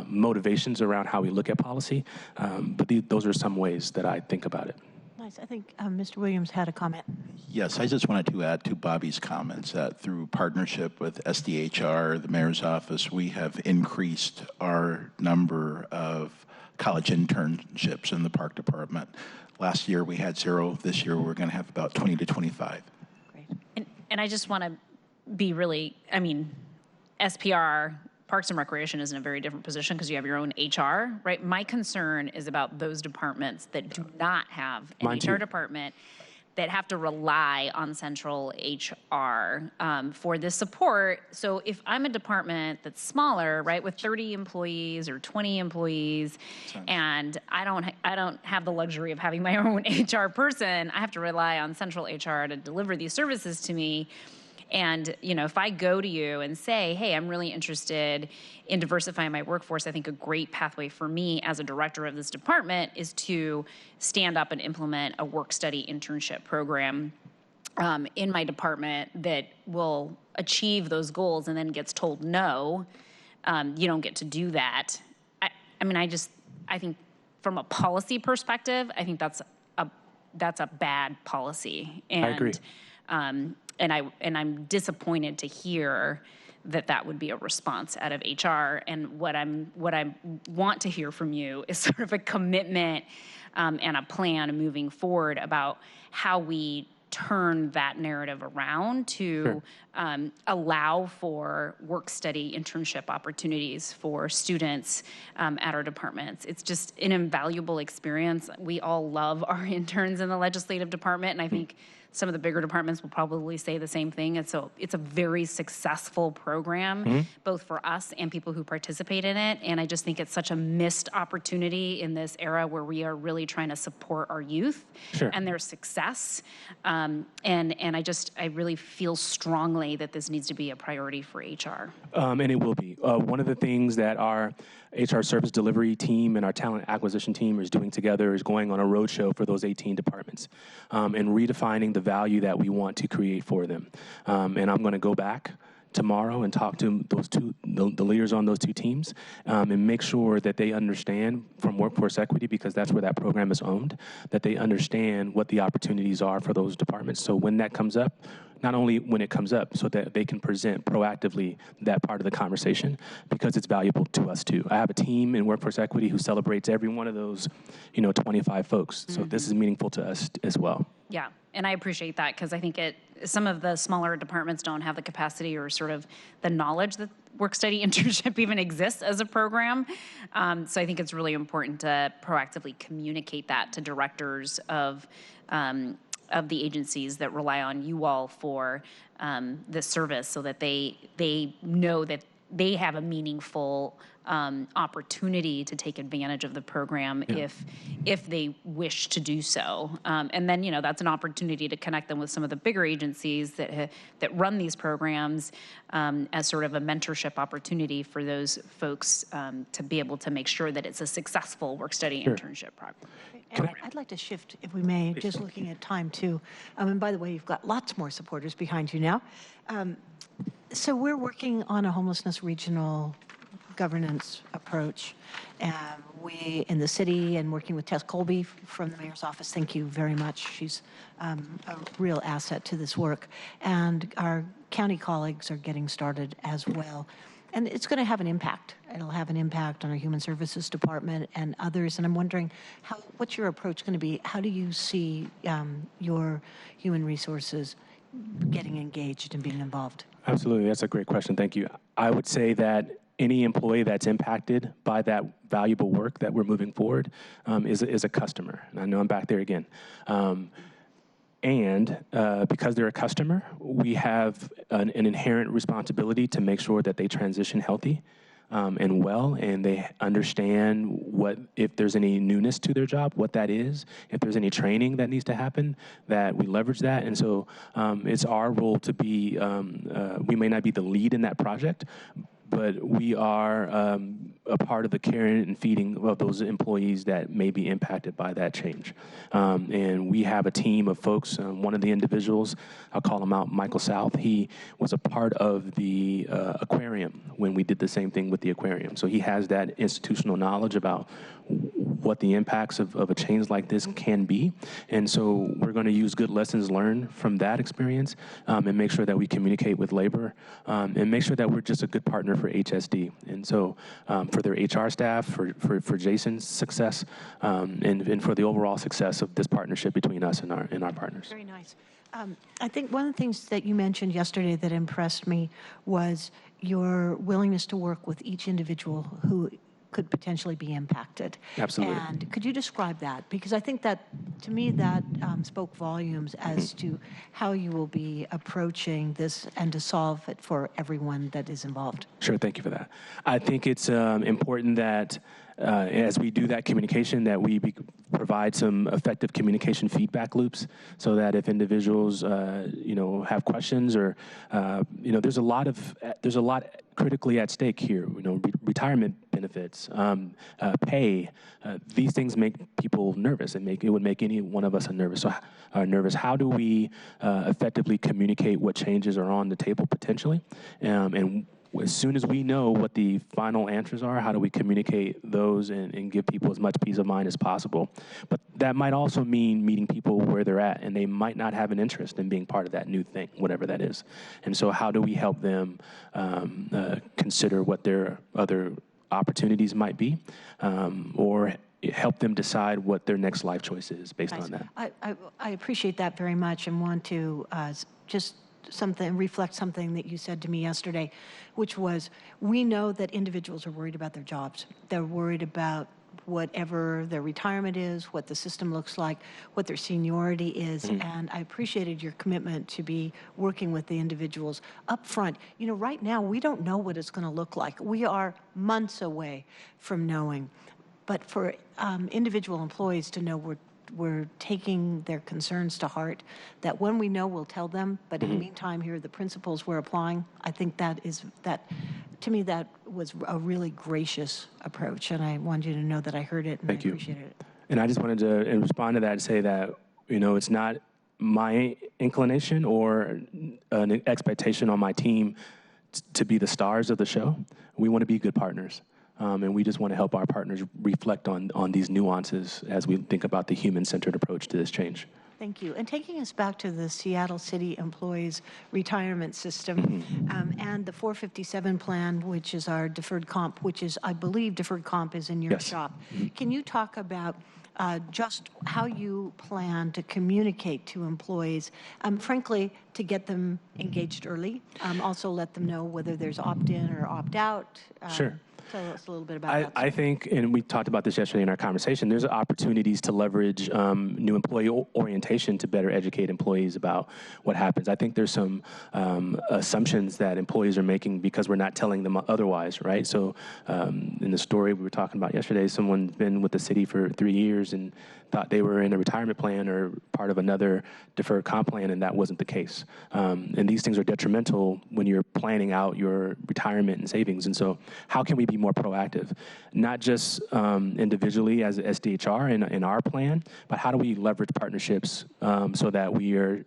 motivations around how we look at policy. But those are some ways that I think about it. Nice. I think Mr. Williams had a comment. Yes, I just wanted to add to Bobby's comments that through partnership with SDHR, the Mayor's Office, we have increased our number of college internships in the Park Department. Last year we had 0. This year we're going to have about 20 to 25. Great. And I just want to be really, SPR, Parks and Recreation, is in a very different position because you have your own HR, right? My concern is about those departments that do not have an HR department, that have to rely on central HR for this support. So if I'm a department that's smaller, right, with 30 employees or 20 employees, and I don't have the luxury of having my own HR person, I have to rely on central HR to deliver these services to me. And, if I go to you and say, hey, I'm really interested in diversifying my workforce, I think a great pathway for me as a director of this department is to stand up and implement a work-study internship program in my department that will achieve those goals, and then gets told, no, you don't get to do that. I think from a policy perspective, I think that's a bad policy. And, I agree. And I'm disappointed to hear that would be a response out of HR. And what I want to hear from you is sort of a commitment and a plan moving forward about how we turn that narrative around to allow for work-study internship opportunities for students at our departments. It's just an invaluable experience. We all love our interns in the legislative department, and I think some of the bigger departments will probably say the same thing. And so it's a very successful program, both for us and people who participate in it. And I just think it's such a missed opportunity in this era where we are really trying to support our youth and their success. And I really feel strongly that this needs to be a priority for HR. And it will be. One of the things that our HR service delivery team and our talent acquisition team is doing together is going on a roadshow for those 18 departments and redefining the value that we want to create for them. And I'm going to go back tomorrow and talk to the leaders on those two teams and make sure that they understand from workforce equity, because that's where that program is owned, that they understand what the opportunities are for those departments. So when that comes up, not only when it comes up, so that they can present proactively that part of the conversation, because it's valuable to us too. I have a team in workforce equity who celebrates every one of those, 25 folks. So this is meaningful to us as well. Yeah, and I appreciate that, because I think some of the smaller departments don't have the capacity or sort of the knowledge that work-study internship even exists as a program. So I think it's really important to proactively communicate that to directors of the agencies that rely on you all for this service, so that they know that they have a meaningful opportunity to take advantage of the program if they wish to do so. And then, that's an opportunity to connect them with some of the bigger agencies that run these programs as sort of a mentorship opportunity for those folks to be able to make sure that it's a successful work-study internship program. And I'd like to shift, if we may, just looking at time too. And by the way, you've got lots more supporters behind you now. So we're working on a homelessness regional governance approach. We in the city and working with Tess Colby from the mayor's office, thank you very much. She's a real asset to this work. And our county colleagues are getting started as well. And it's going to have an impact. It'll have an impact on our Human Services Department and others. And I'm wondering, what's your approach going to be? How do you see your human resources getting engaged and being involved? Absolutely. That's a great question. Thank you. I would say that any employee that's impacted by that valuable work that we're moving forward is a customer. And I know I'm back there again. And because they're a customer, we have an inherent responsibility to make sure that they transition healthy and well, and they understand if there's any newness to their job, what that is, if there's any training that needs to happen, that we leverage that. And so it's our role to be, we may not be the lead in that project, but we are a part of the caring and feeding of those employees that may be impacted by that change. And we have a team of folks. One of the individuals, I'll call him out, Michael South, he was a part of the aquarium when we did the same thing with the aquarium. So he has that institutional knowledge about what the impacts of a change like this can be. And so we're going to use good lessons learned from that experience and make sure that we communicate with labor and make sure that we're just a good partner for HSD. And so for their HR staff, for Jason's success, and for the overall success of this partnership between us and our partners. Very nice. I think one of the things that you mentioned yesterday that impressed me was your willingness to work with each individual who could potentially be impacted. Absolutely. And could you describe that? Because I think that, to me, that spoke volumes as to how you will be approaching this and to solve it for everyone that is involved. Sure, thank you for that. I think it's important that as we do that communication, that we provide some effective communication feedback loops, so that if individuals, have questions or, there's a lot critically at stake here. Retirement benefits, pay. These things make people nervous. It would make any one of us nervous. How do we effectively communicate what changes are on the table potentially, and as soon as we know what the final answers are, how do we communicate those and give people as much peace of mind as possible? But that might also mean meeting people where they're at, and they might not have an interest in being part of that new thing, whatever that is. And so how do we help them consider what their other opportunities might be, or help them decide what their next life choice is based on that? I appreciate that very much and want to reflect something that you said to me yesterday, which was, we know that individuals are worried about their jobs. They're worried about whatever their retirement is, what the system looks like, what their seniority is. And I appreciated your commitment to be working with the individuals up front. Right now, we don't know what it's going to look like. We are months away from knowing. But for individual employees to know we're we're taking their concerns to heart, that when we know, we'll tell them, but in the meantime, here are the principles we're applying. I think to me, that was a really gracious approach, and I wanted you to know that I heard it and I appreciated it. And I just wanted to respond to that and say that, it's not my inclination or an expectation on my team to be the stars of the show. We want to be good partners. And we just want to help our partners reflect on these nuances as we think about the human-centered approach to this change. Thank you. And taking us back to the Seattle City Employees Retirement System and the 457 plan, which is our deferred comp, which is, I believe, deferred comp is in your shop. Can you talk about just how you plan to communicate to employees, frankly, to get them engaged early, also let them know whether there's opt-in or opt-out? Sure. Tell us a little bit about that. I think, and we talked about this yesterday in our conversation, there's opportunities to leverage new employee orientation to better educate employees about what happens. I think there's some assumptions that employees are making because we're not telling them otherwise, right? So in the story we were talking about yesterday, someone's been with the city for 3 years and thought they were in a retirement plan or part of another deferred comp plan, and that wasn't the case. And these things are detrimental when you're planning out your retirement and savings. And so how can we be more proactive, not just individually as SDHR in our plan, but how do we leverage partnerships so that we are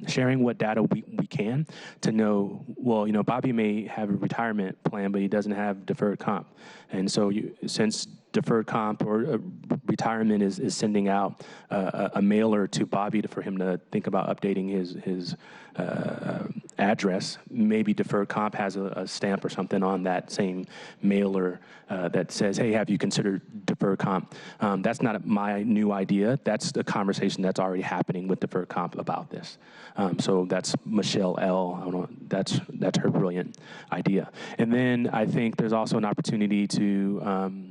sharing what data we can to know, well, Bobby may have a retirement plan, but he doesn't have deferred comp. And so since deferred comp or retirement is sending out a mailer to Bobby for him to think about updating his address, maybe deferred comp has a stamp or something on that same mailer that says, hey, have you considered deferred comp? That's not my new idea. That's the conversation that's already happening with deferred comp about this. So that's Michelle L. I don't know, that's her brilliant idea. And then I think there's also an opportunity to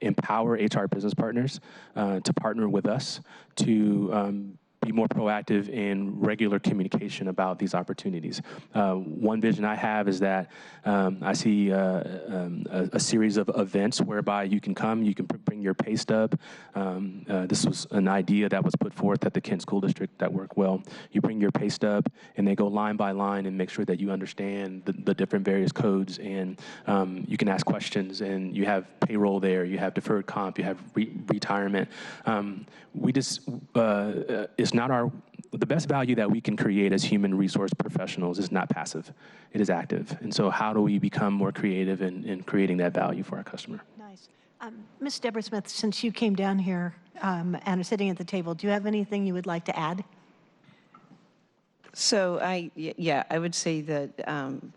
empower HR business partners to partner with us to be more proactive in regular communication about these opportunities. One vision I have is that I see a series of events whereby you can come, you can bring your pay stub. This was an idea that was put forth at the Kent School District that worked well. You bring your pay stub and they go line by line and make sure that you understand the different various codes, and you can ask questions, and you have payroll there, you have deferred comp, you have retirement. It's not the best value that we can create as human resource professionals is not passive, it is active. And so how do we become more creative in creating that value for our customer? Nice. Ms. Deborah Smith, since you came down here and are sitting at the table, do you have anything you would like to add? So I would say that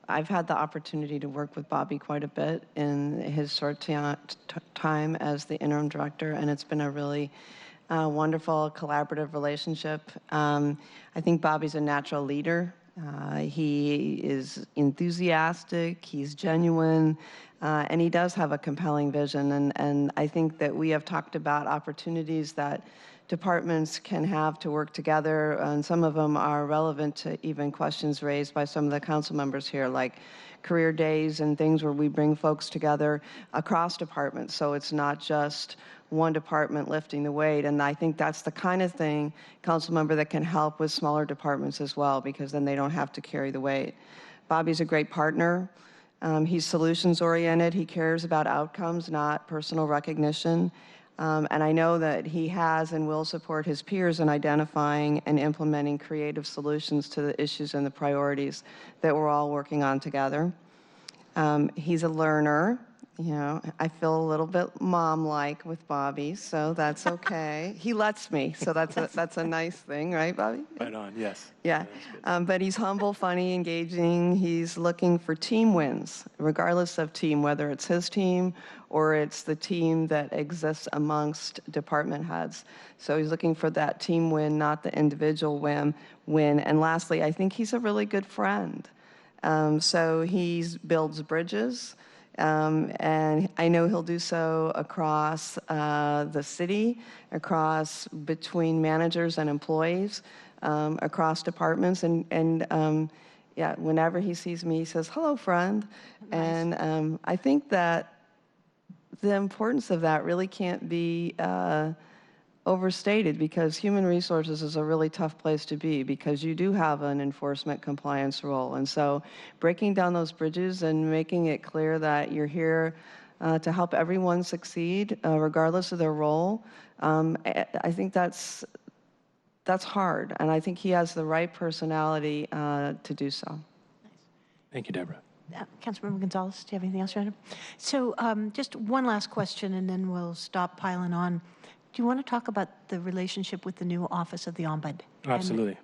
I've had the opportunity to work with Bobby quite a bit in his short time as the interim director, and it's been a really wonderful collaborative relationship. I think Bobby's a natural leader. He is enthusiastic, he's genuine, and he does have a compelling vision. And I think that we have talked about opportunities that departments can have to work together, and some of them are relevant to even questions raised by some of the council members here, like career days and things where we bring folks together across departments. So it's not just one department lifting the weight. And I think that's the kind of thing, council member, that can help with smaller departments as well, because then they don't have to carry the weight. Bobby's a great partner. He's solutions oriented. He cares about outcomes, not personal recognition. And I know that he has and will support his peers in identifying and implementing creative solutions to the issues and the priorities that we're all working on together. He's a learner. I feel a little bit mom-like with Bobby, so that's okay. He lets me, so that's a nice thing, right, Bobby? Right on, yes. Yeah, but he's humble, funny, engaging. He's looking for team wins, regardless of team, whether it's his team or it's the team that exists amongst department heads. So he's looking for that team win, not the individual win. And lastly, I think he's a really good friend. So he builds bridges. And I know he'll do so across the city, between managers and employees, across departments. And whenever he sees me, he says, hello, friend. Nice. And I think that the importance of that really can't be overstated, because human resources is a really tough place to be, because you do have an enforcement compliance role. And so breaking down those bridges and making it clear that you're here to help everyone succeed, regardless of their role, I think that's hard. And I think he has the right personality to do so. Thank you, Deborah. Councilmember Gonzalez, do you have anything else, Random? So just one last question, and then we'll stop piling on. Do you want to talk about the relationship with the new Office of the Ombudsman? Absolutely.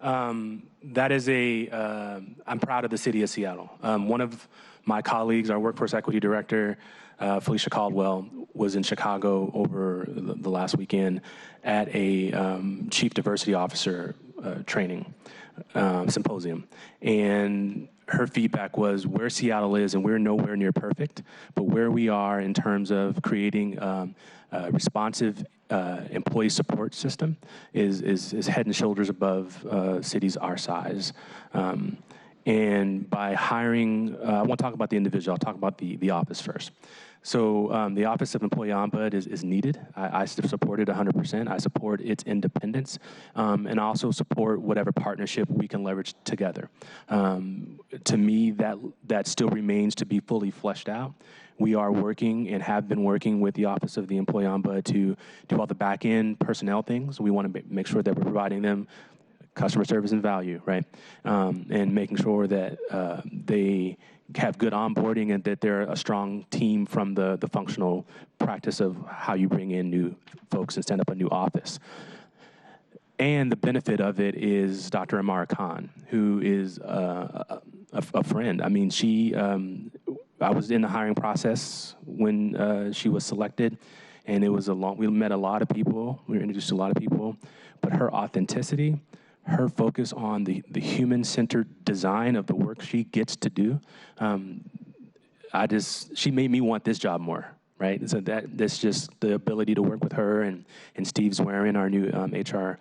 That is I'm proud of the city of Seattle. One of my colleagues, our workforce equity director, Felicia Caldwell, was in Chicago over the last weekend at a chief diversity officer training symposium. And her feedback was where Seattle is, and we're nowhere near perfect, but where we are in terms of creating a responsive employee support system is head and shoulders above cities our size. And by hiring, I won't talk about the individual, I'll talk about the office first. So the Office of Employee Ombudsman is needed. I support it 100%. I support its independence, and I also support whatever partnership we can leverage together. To me, that still remains to be fully fleshed out. We are working and have been working with the Office of the Employee Ombudsman to do all the back-end personnel things. We want to make sure that we're providing them customer service and value, right? And making sure that they have good onboarding and that they're a strong team from the functional practice of how you bring in new folks and stand up a new office. And the benefit of it is Dr. Amara Khan, who is a friend. I mean, I was in the hiring process when she was selected, and it was we met a lot of people, we were introduced to a lot of people, but her authenticity, her focus on the human-centered design of the work she gets to do, she made me want this job more, right? So that's just the ability to work with her and Steve Zwerin, our new HR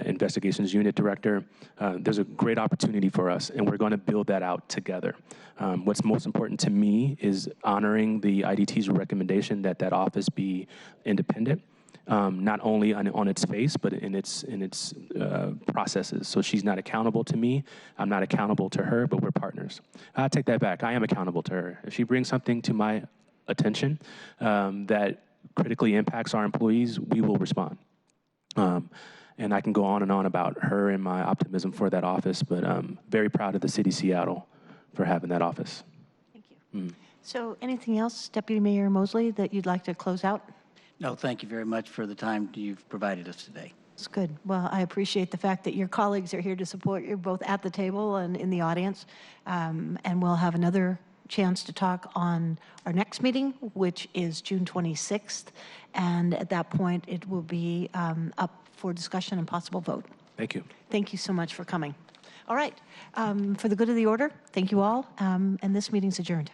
investigations unit director. There's a great opportunity for us, and we're going to build that out together. What's most important to me is honoring the IDT's recommendation that office be independent. Not only on its face, but in its processes. So she's not accountable to me. I'm not accountable to her, but we're partners. I take that back. I am accountable to her. If she brings something to my attention that critically impacts our employees, we will respond. And I can go on and on about her and my optimism for that office, but I'm very proud of the city of Seattle for having that office. Thank you. So anything else, Deputy Mayor Mosley, that you'd like to close out? No, thank you very much for the time you've provided us today. That's good. Well, I appreciate the fact that your colleagues are here to support you both at the table and in the audience. And we'll have another chance to talk on our next meeting, which is June 26th. And at that point, it will be up for discussion and possible vote. Thank you. Thank you so much for coming. All right. For the good of the order, thank you all. And this meeting's adjourned.